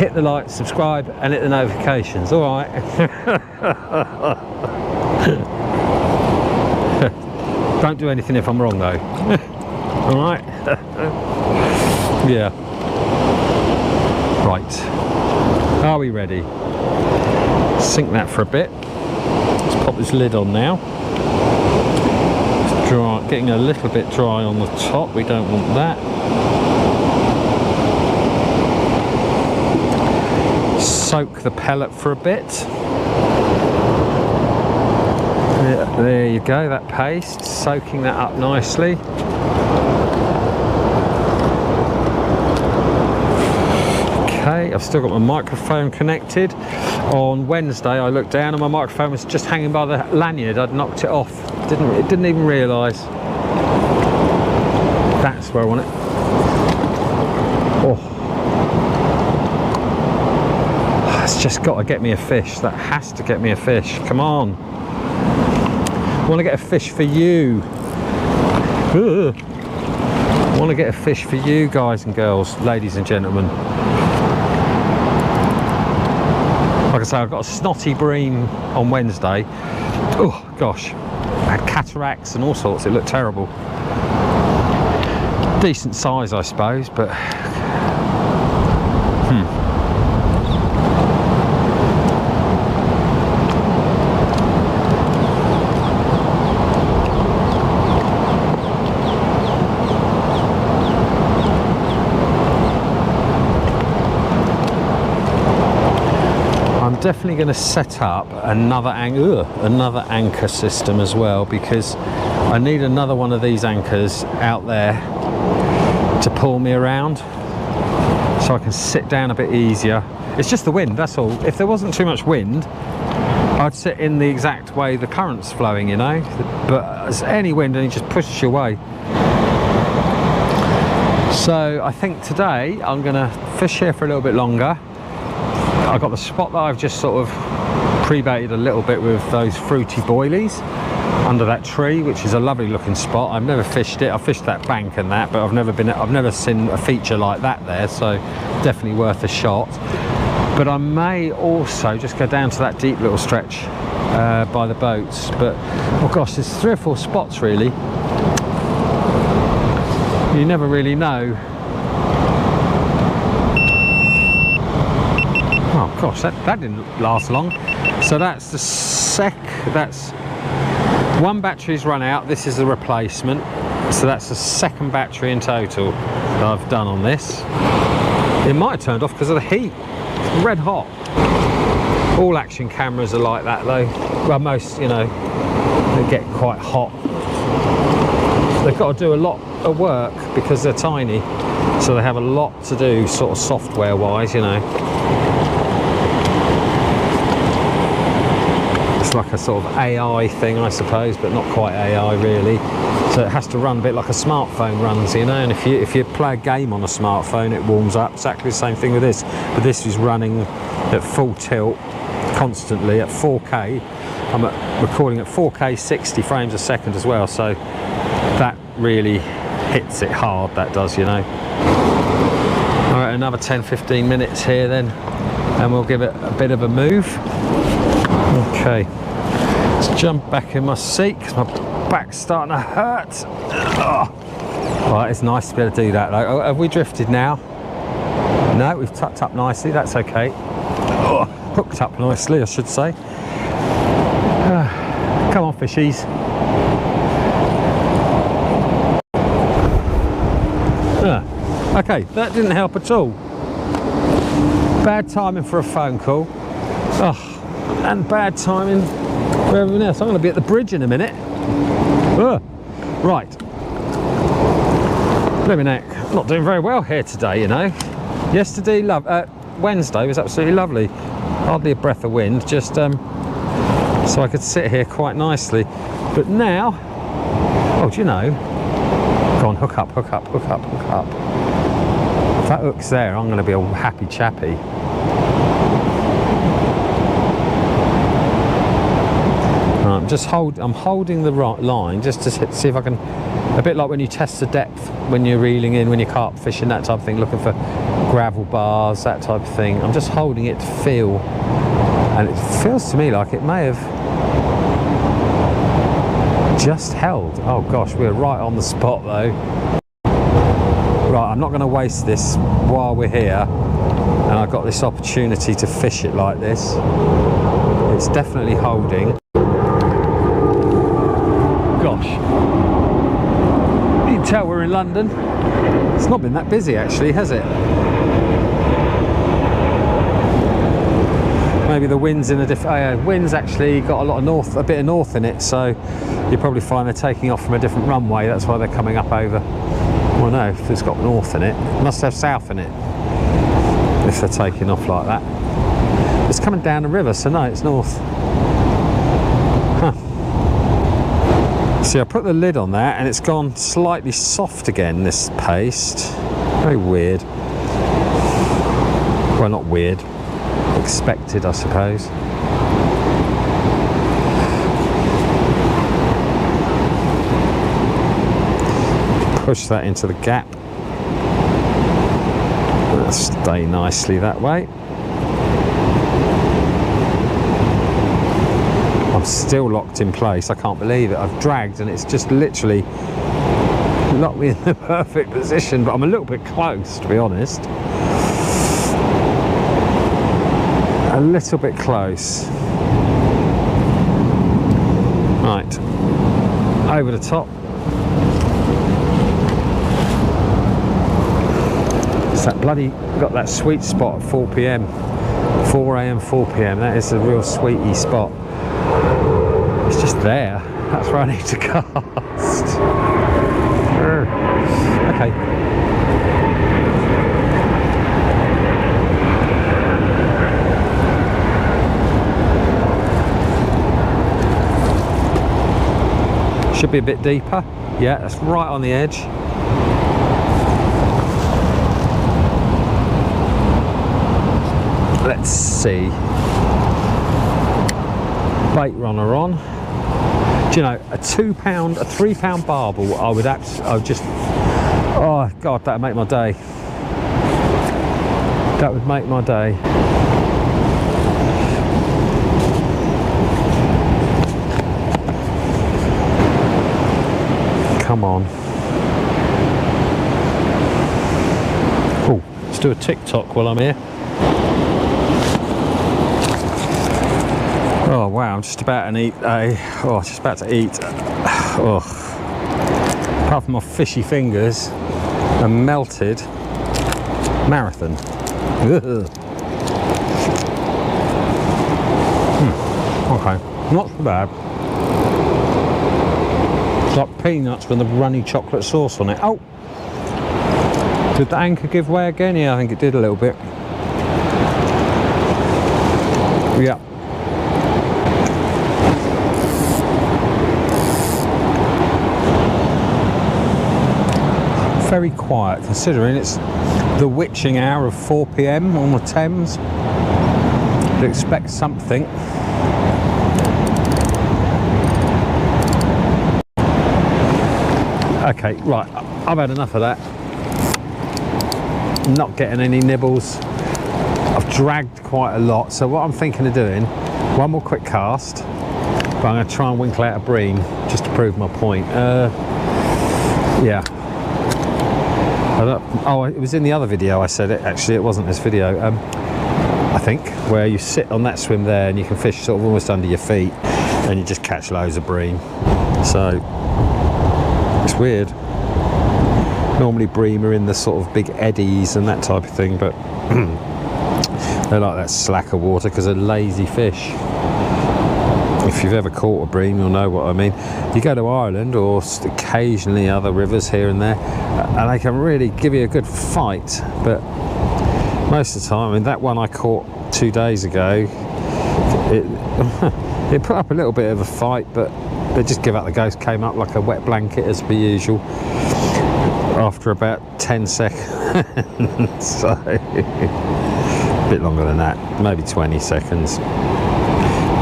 hit the like, subscribe and hit the notifications, alright? Don't do anything if I'm wrong though. All right. Yeah. Right. Are we ready? Sink that for a bit. Let's pop this lid on now. It's dry, getting a little bit dry on the top. We don't want that. Soak the pellet for a bit. Yeah, there you go, that paste, soaking that up nicely. Okay, I've still got my microphone connected. On Wednesday I looked down and my microphone was just hanging by the lanyard. I'd knocked it off. Didn't even realise. That's where I want it. Oh. It's just got to get me a fish. That has to get me a fish. Come on. I want to get a fish for you. Ugh. I want to get a fish for you guys and girls, ladies and gentlemen. Like I say, I've got a snotty bream on Wednesday. Oh gosh, I had cataracts and all sorts. It looked terrible. Decent size, I suppose, but definitely going to set up another anchor system as well, because I need another one of these anchors out there to pull me around so I can sit down a bit easier. It's just the wind, that's all. If there wasn't too much wind, I'd sit in the exact way the current's flowing, you know, but there's any wind and it just pushes you away. So I think today I'm going to fish here for a little bit longer. I've got the spot that I've just sort of pre-baited a little bit with those fruity boilies under that tree, which is a lovely looking spot. I've never fished it. I've fished that bank and that, but I've never seen a feature like that there, so definitely worth a shot. But I may also just go down to that deep little stretch by the boats. But oh gosh, there's 3 or 4 spots really. You never really know. Oh gosh, that didn't last long. So that's the that's one battery's run out. This is the replacement. So that's the second battery in total that I've done on this. It might have turned off because of the heat. It's red hot. All action cameras are like that though. Well, most, you know, they get quite hot. They've got to do a lot of work because they're tiny. So they have a lot to do sort of software wise, you know. Like a sort of AI thing, I suppose, but not quite AI really. So it has to run a bit like a smartphone runs, you know. And if you play a game on a smartphone, it warms up. Exactly the same thing with this, but this is running at full tilt constantly at 4K. I'm recording at 4K 60 frames a second as well, so that really hits it hard, that does, you know. All right, another 10-15 minutes here then, and we'll give it a bit of a move. Okay, let's jump back in my seat because my back's starting to hurt. Oh. Right, it's nice to be able to do that though. Oh, have we drifted now? No, we've tucked up nicely, that's okay. Oh, hooked up nicely, I should say. Come on, fishies. Okay, that didn't help at all. Bad timing for a phone call. Oh. And bad timing for everything else. I'm going to be at the bridge in a minute. Right. Blimey neck. I'm not doing very well here today, you know. Yesterday, Wednesday was absolutely lovely. Hardly a breath of wind, just so I could sit here quite nicely. But now, oh, do you know? Go on, hook up, hook up, hook up, hook up. If that hook's there, I'm going to be a happy chappy. I'm holding the right line just to see if I can, a bit like when you test the depth when you're reeling in, when you're carp fishing, that type of thing, looking for gravel bars, that type of thing. I'm just holding it to feel, and it feels to me like it may have Just held. Oh gosh, we're right on the spot though. Right, I'm not going to waste this while we're here, and I've got this opportunity to fish it like this. It's definitely holding. Gosh, you can tell we're in London. It's not been that busy actually, has it? Maybe the wind's in a different. Wind's actually got a lot of a bit of north in it, so you probably find they're taking off from a different runway. That's why they're coming up over. Well, no, if it's got north in it, it must have south in it. If they're taking off like that, it's coming down the river, so no, it's north. Huh. See, I put the lid on that, and it's gone slightly soft again. This paste, very weird. Well, not weird. Expected, I suppose. Push that into the gap. That'll stay nicely that way. I'm still locked in place. I can't believe it. I've dragged and it's just literally locked me in the perfect position, but I'm a little bit close, to be honest. A little bit close. Right, over the top. It's that bloody, got that sweet spot at 4 PM. 4 AM, 4 PM, that is a real sweetie spot. It's just there, that's where I need to cast. Okay. Should be a bit deeper. Yeah, that's right on the edge. Let's see. Baitrunner on. Do you know, a £2, a £3 barbel, I would just, oh God, that would make my day. That would make my day. Come on. Oh, let's do a TikTok while I'm here. Oh wow, I'm just about to eat apart from my fishy fingers, a melted marathon. Okay, not so bad. It's like peanuts with a runny chocolate sauce on it. Oh! Did the anchor give way again? Yeah, I think it did a little bit. Yeah. Very quiet, considering it's the witching hour of 4 PM on the Thames. You'd expect something. Okay, right, I've had enough of that. Not getting any nibbles. I've dragged quite a lot, so what I'm thinking of doing, one more quick cast, but I'm going to try and winkle out a bream just to prove my point. Yeah. Oh, it was in the other video I said it, actually, it wasn't this video. I think, where you sit on that swim there and you can fish sort of almost under your feet and you just catch loads of bream. So, it's weird. Normally bream are in the sort of big eddies and that type of thing, but they like that slacker water because they're lazy fish. If you've ever caught a bream, you'll know what I mean. You go to Ireland or occasionally other rivers here and there, and they can really give you a good fight, but most of the time, I mean, that one I caught 2 days ago, it put up a little bit of a fight, but they just give up the ghost, came up like a wet blanket as per usual after about 10 seconds. So a bit longer than that, maybe 20 seconds.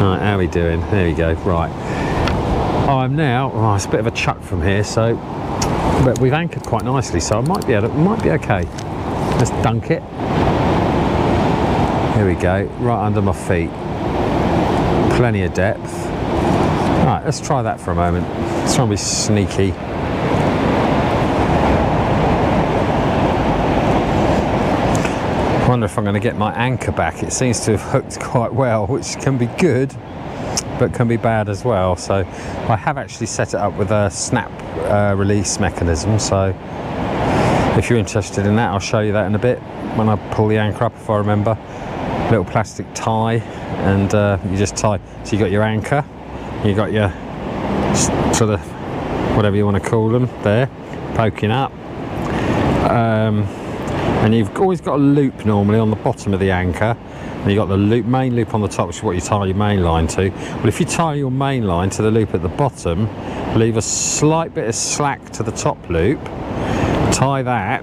Right, how are we doing? There we go. Right, I'm now, oh, it's a bit of a chuck from here, so, but we've anchored quite nicely, so I might be able to, might be okay. Let's dunk it. Here we go, right under my feet. Plenty of depth. Right, Right, let's try that for a moment. Let's try and be sneaky. I wonder if I'm going to get my anchor back. It seems to have hooked quite well, which can be good, but can be bad as well. So I have actually set it up with a snap release mechanism. So if you're interested in that, I'll show you that in a bit when I pull the anchor up, if I remember. Little plastic tie, and you just tie. So you got your anchor, you got your sort of whatever you want to call them there, poking up. And you've always got a loop normally on the bottom of the anchor, and you've got the loop, main loop on the top, which is what you tie your main line to. Well, if you tie your main line to the loop at the bottom, leave a slight bit of slack to the top loop, tie that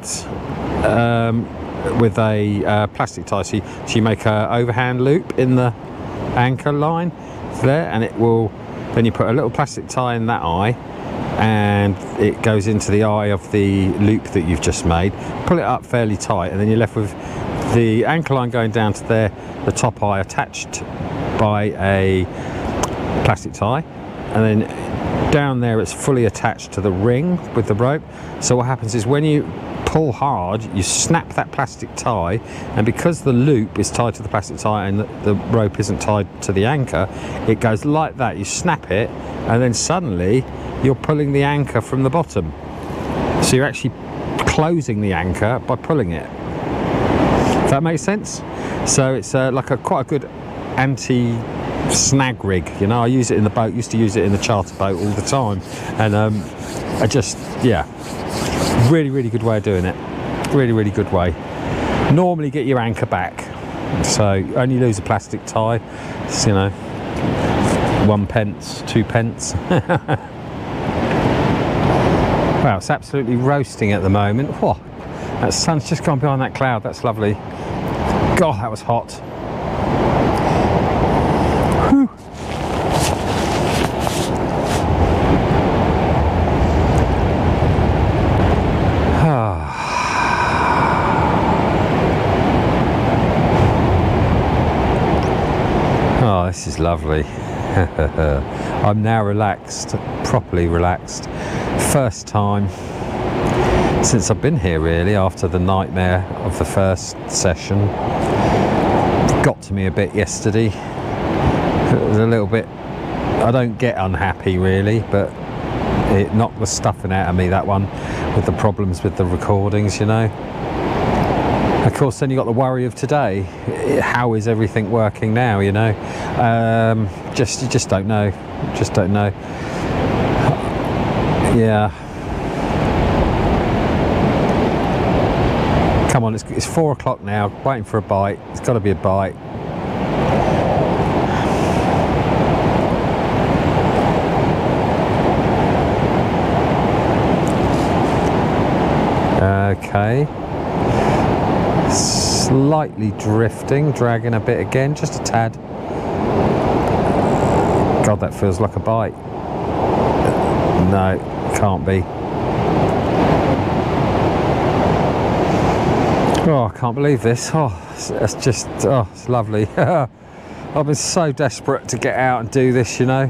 with a plastic tie, so you make an overhand loop in the anchor line there, and it will, then you put a little plastic tie in that eye, and it goes into the eye of the loop that you've just made. Pull it up fairly tight, and then you're left with the anchor line going down to there, the top eye attached by a plastic tie, and then down there it's fully attached to the ring with the rope. So what happens is when you pull hard, you snap that plastic tie, and because the loop is tied to the plastic tie and the rope isn't tied to the anchor, it goes like that. You snap it, and then suddenly you're pulling the anchor from the bottom, so you're actually closing the anchor by pulling it. Does that make sense? So it's like quite a good anti-snag rig, you know. I use it in the boat, used to use it in the charter boat all the time, and I just, yeah, really good way of doing it. Really good way. Normally get your anchor back, so only lose a plastic tie. It's, you know, 1 pence, 2 pence. Wow, it's absolutely roasting at the moment. Whoa, that sun's just gone behind that cloud. That's lovely. God, that was hot. Whew. Oh, this is lovely. I'm now relaxed, properly relaxed. First time since I've been here, really, after the nightmare of the first session. Got to me a bit yesterday. It was a little bit, I don't get unhappy really, but it knocked the stuffing out of me, that one, with the problems with the recordings, you know. Of course, then you got the worry of today. How is everything working now, you know? You just don't know. Just don't know. Yeah. Come on, it's 4 o'clock now, waiting for a bite. It's got to be a bite. Okay. Slightly drifting, dragging a bit again, just a tad. God, that feels like a bite. No, can't be. Oh, I can't believe this. Oh, it's just, oh, it's lovely. I've been so desperate to get out and do this, you know.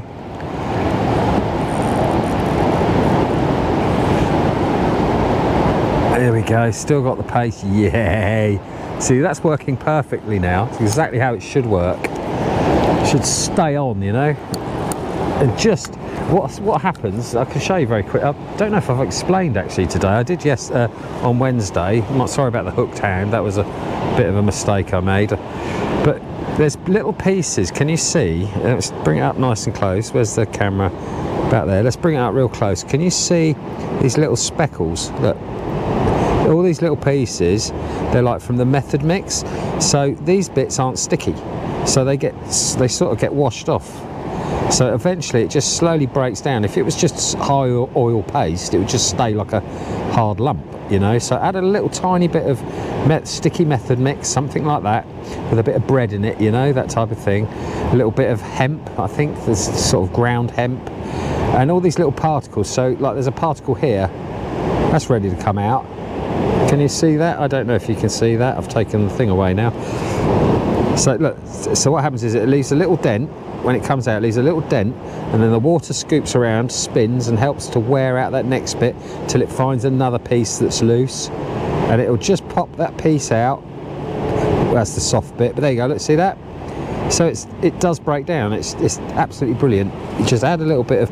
There we go, still got the pace, yay! See, that's working perfectly now. It's exactly how it should work. It should stay on, you know. And just, what happens, I can show you very quick. I don't know if I've explained actually today. I did, yes, on Wednesday. I'm not sorry about the hooked hand, that was a bit of a mistake I made. But there's little pieces, can you see? Let's bring it up nice and close. Where's the camera? About there. Let's bring it up real close. Can you see these little speckles? Look. All these little pieces, they're like from the method mix, so these bits aren't sticky, so they sort of get washed off. So eventually it just slowly breaks down. If it was just high oil paste, it would just stay like a hard lump, you know. So add a little tiny bit of sticky method mix, something like that, with a bit of bread in it, you know, that type of thing. A little bit of hemp, I think there's sort of ground hemp, and all these little particles. So like there's a particle here that's ready to come out. Can you see that? I don't know if you can see that. I've taken the thing away now. So look, so what happens is it leaves a little dent when it comes out, leaves a little dent, and then the water scoops around, spins, and helps to wear out that next bit till it finds another piece that's loose, and it'll just pop that piece out. That's the soft bit, but there you go, let's see that. So it does break down. It's absolutely brilliant. You just add a little bit of,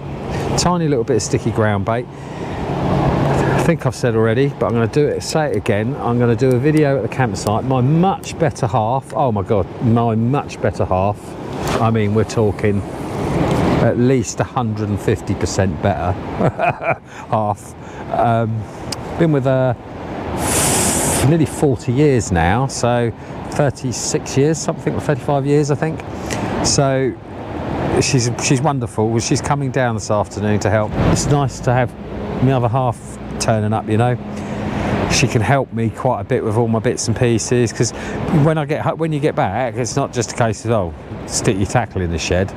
tiny little bit of sticky ground bait. I think I've said already, but I'm going to say it again. I'm going to do a video at the campsite. My much better half, oh my God, my much better half. I mean, we're talking at least 150% better half. Been with her nearly 40 years now, so 36 years, something, or 35 years, I think. So she's wonderful. She's coming down this afternoon to help. It's nice to have my other half turning up, you know. She can help me quite a bit with all my bits and pieces, because when you get back, it's not just a case of, oh, stick your tackle in the shed.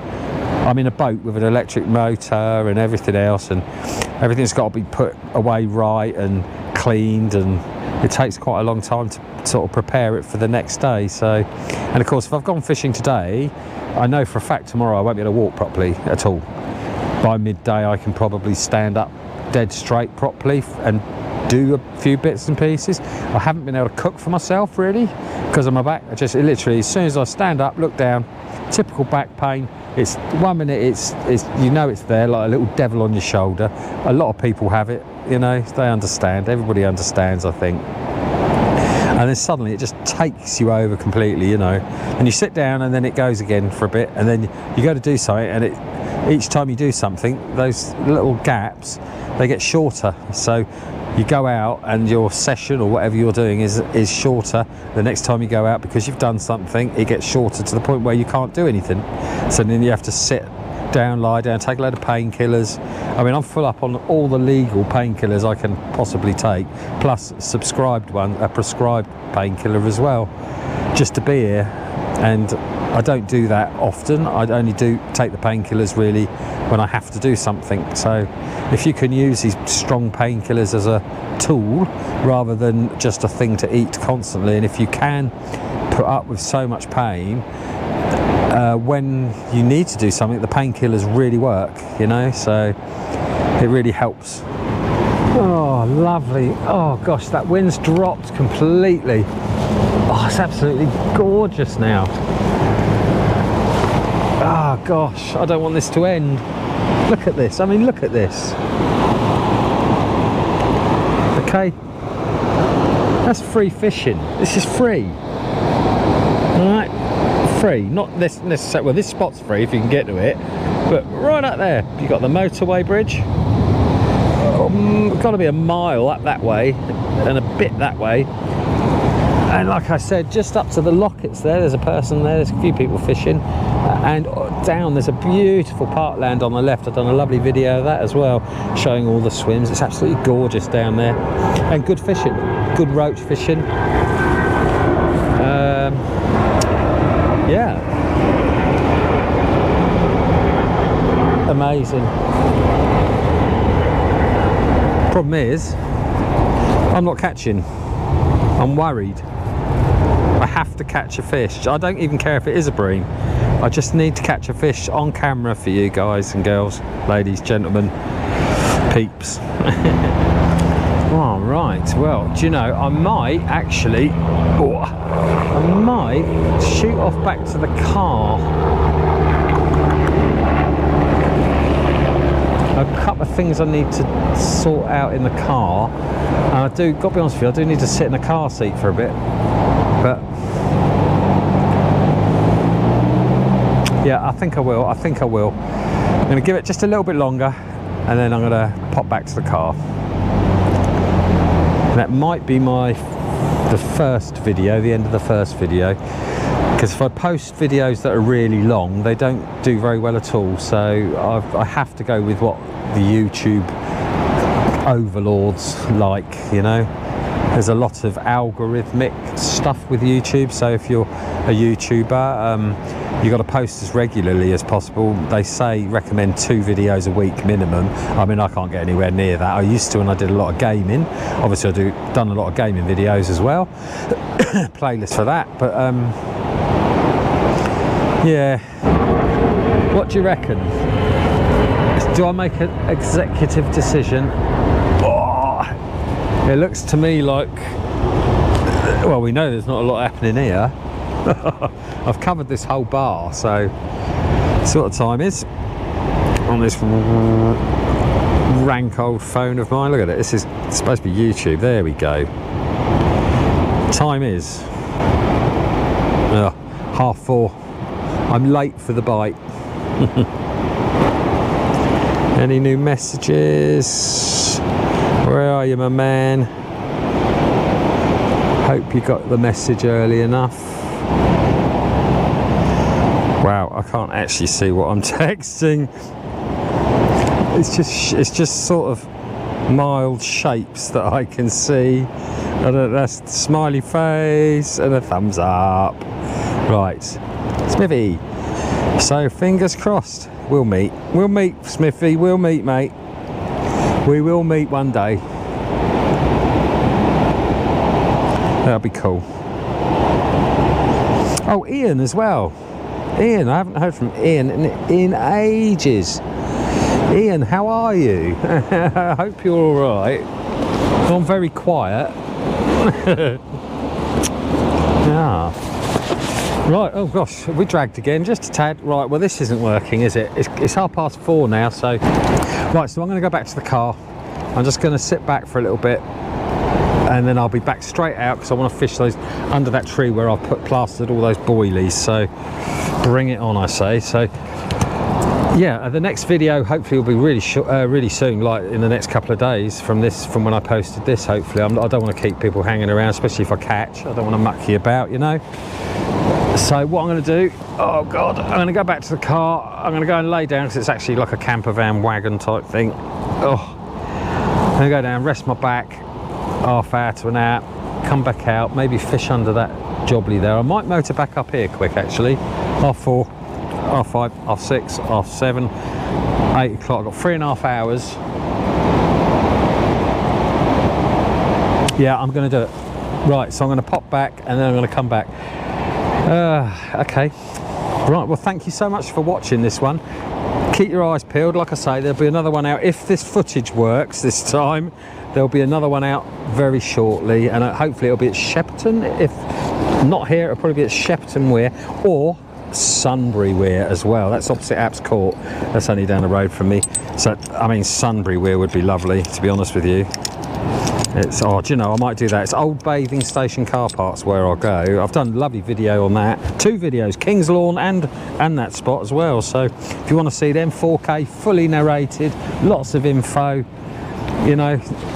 I'm in a boat with an electric motor and everything else, and everything's got to be put away right and cleaned, and it takes quite a long time to sort of prepare it for the next day. So, and of course, if I've gone fishing today, I know for a fact tomorrow I won't be able to walk properly at all. By midday I can probably stand up dead straight properly and do a few bits and pieces. I haven't been able to cook for myself really because of my back. It literally, as soon as I stand up, look down, typical back pain. It's 1 minute it's you know it's there, like a little devil on your shoulder. A lot of people have it, you know, they understand. Everybody understands, I think. And then suddenly it just takes you over completely, you know, and you sit down and then it goes again for a bit, and then you go to do something, and each time you do something, those little gaps, they get shorter. So you go out and your session or whatever you're doing is shorter. The next time you go out, because you've done something, it gets shorter to the point where you can't do anything. So then you have to sit down, lie down, take a load of painkillers. I mean, I'm full up on all the legal painkillers I can possibly take, plus a prescribed painkiller as well, just to be here. And I don't do that often. I only do take the painkillers really when I have to do something. So if you can use these strong painkillers as a tool rather than just a thing to eat constantly, and if you can put up with so much pain, when you need to do something, the painkillers really work, you know, so it really helps. Oh, lovely. Oh gosh, that wind's dropped completely. Oh, it's absolutely gorgeous now. Oh gosh, I don't want this to end. Look at this, I mean, look at this. Okay, that's free fishing. This is free. Alright, free. Not this necessarily, well, this spot's free if you can get to it, but right up there, you've got the motorway bridge. Got to be a mile up that way and a bit that way. And like I said, just up to the lockets there's a person there, there's a few people fishing, and down there's a beautiful parkland on the left. I've done a lovely video of that as well, showing all the swims. It's absolutely gorgeous down there, and good fishing, good roach fishing. Yeah, amazing. Problem is, I'm not catching. I'm worried. I have to catch a fish. I don't even care if it is a bream. I just need to catch a fish on camera for you guys and girls, ladies, gentlemen, peeps. Oh, right, well, do you know, I might actually, I might shoot off back to the car. A couple of things I need to sort out in the car, and I do, got to be honest with you, I do need to sit in the car seat for a bit, but yeah, I think I will. I'm going to give it just a little bit longer, and then I'm going to pop back to the car. And that might be the first video, the end of the first video, because if I post videos that are really long, they don't do very well at all. So I have to go with what the YouTube overlords like, you know. There's a lot of algorithmic stuff with YouTube, so if you're a YouTuber, you've got to post as regularly as possible. They say recommend 2 videos a week minimum. I mean, I can't get anywhere near that. I used to when I did a lot of gaming. Obviously I've done a lot of gaming videos as well. Playlist for that, but yeah, What do you reckon? Do I make an executive decision? Oh, it looks to me like, well, we know there's not a lot happening here. I've covered this whole bar, so that's what the time is on this rank old phone of mine. Look at it, this is supposed to be YouTube. There we go. Time is 4:30. I'm late for the bite. Any new messages? Where are you, my man? Hope you got the message early enough. Wow, I can't actually see what I'm texting. It's just sort of mild shapes that I can see. And that's the smiley face and a thumbs up. Right, Smithy. So fingers crossed, we'll meet. We'll meet, Smithy. We'll meet, mate. We will meet one day. That'll be cool. Oh, Ian as well. Ian, I haven't heard from Ian in ages. Ian, how are you? I hope you're all right. I'm very quiet. Yeah. Right, oh gosh, we dragged again, just a tad. Right, well this isn't working, is it? It's 4:30 now, so... Right, so I'm going to go back to the car. I'm just going to sit back for a little bit, and then I'll be back straight out, because I want to fish those under that tree where I've plastered all those boilies. So, bring it on, I say. So, yeah, the next video hopefully will be really soon, like in the next couple of days from when I posted this, hopefully. I don't want to keep people hanging around, especially if I catch. I don't want to muck you about, you know. So what I'm going to do, oh god, I'm going to go back to the car. I'm going to go and lay down, because it's actually like a camper van wagon type thing. Oh, I'm going to go down, rest my back, half hour to an hour, come back out, maybe fish under that jobbly there. I might motor back up here quick actually. 4:30, 5:30, 6:30, 7:30, 8 o'clock. I've got 3.5 hours. Yeah, I'm going to do it. Right, so I'm going to pop back and then I'm going to come back. Okay, right, well thank you so much for watching this one. Keep your eyes peeled. Like I say, there'll be another one out. If this footage works this time, there'll be another one out very shortly, and hopefully it'll be at Shepperton. If not here, it'll probably be at Shepperton Weir or Sunbury Weir as well. That's opposite Apps Court. That's only down the road from me. So I mean, Sunbury Weir would be lovely, to be honest with you. It's, oh, do you know, I might do that. It's old bathing station car parks where I'll go. I've done a lovely video on that. 2 videos, King's Lawn and that spot as well. So if you want to see them, 4K, fully narrated, lots of info, you know,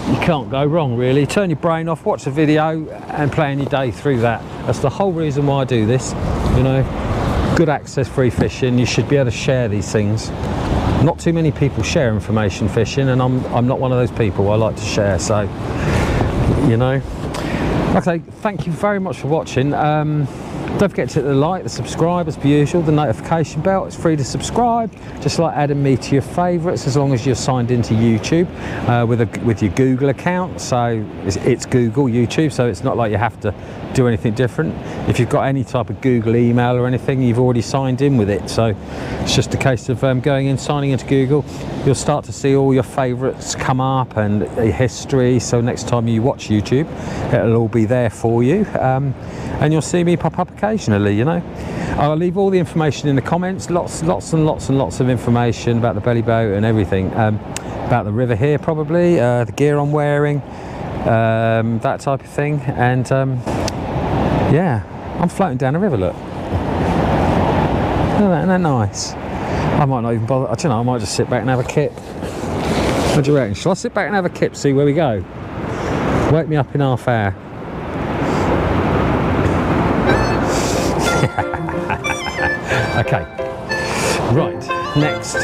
you can't go wrong really. Turn your brain off, watch the video and plan your day through that. That's the whole reason why I do this, you know. Good access, free fishing. You should be able to share these things. Not too many people share information fishing, and I'm not one of those people. I like to share, so you know. Okay, thank you very much for watching. Don't forget to hit the like, the subscribe as per usual, the notification bell. It's free to subscribe, just like adding me to your favourites, as long as you're signed into YouTube with your Google account. So it's Google YouTube, so it's not like you have to do anything different. If you've got any type of Google email or anything, you've already signed in with it. So it's just a case of going in, signing into Google. You'll start to see all your favourites come up and a history. So next time you watch YouTube, it'll all be there for you. And you'll see me pop up occasionally, you know. I'll leave all the information in the comments, lots and lots of information about the Bellyboat and everything, about the river here probably, the gear I'm wearing, that type of thing. And yeah, I'm floating down the river, look. Isn't that nice? I might not even bother, I don't know, I might just sit back and have a kip. What do you reckon? Shall I sit back and have a kip, see where we go? Wake me up in half hour. Okay, right, next.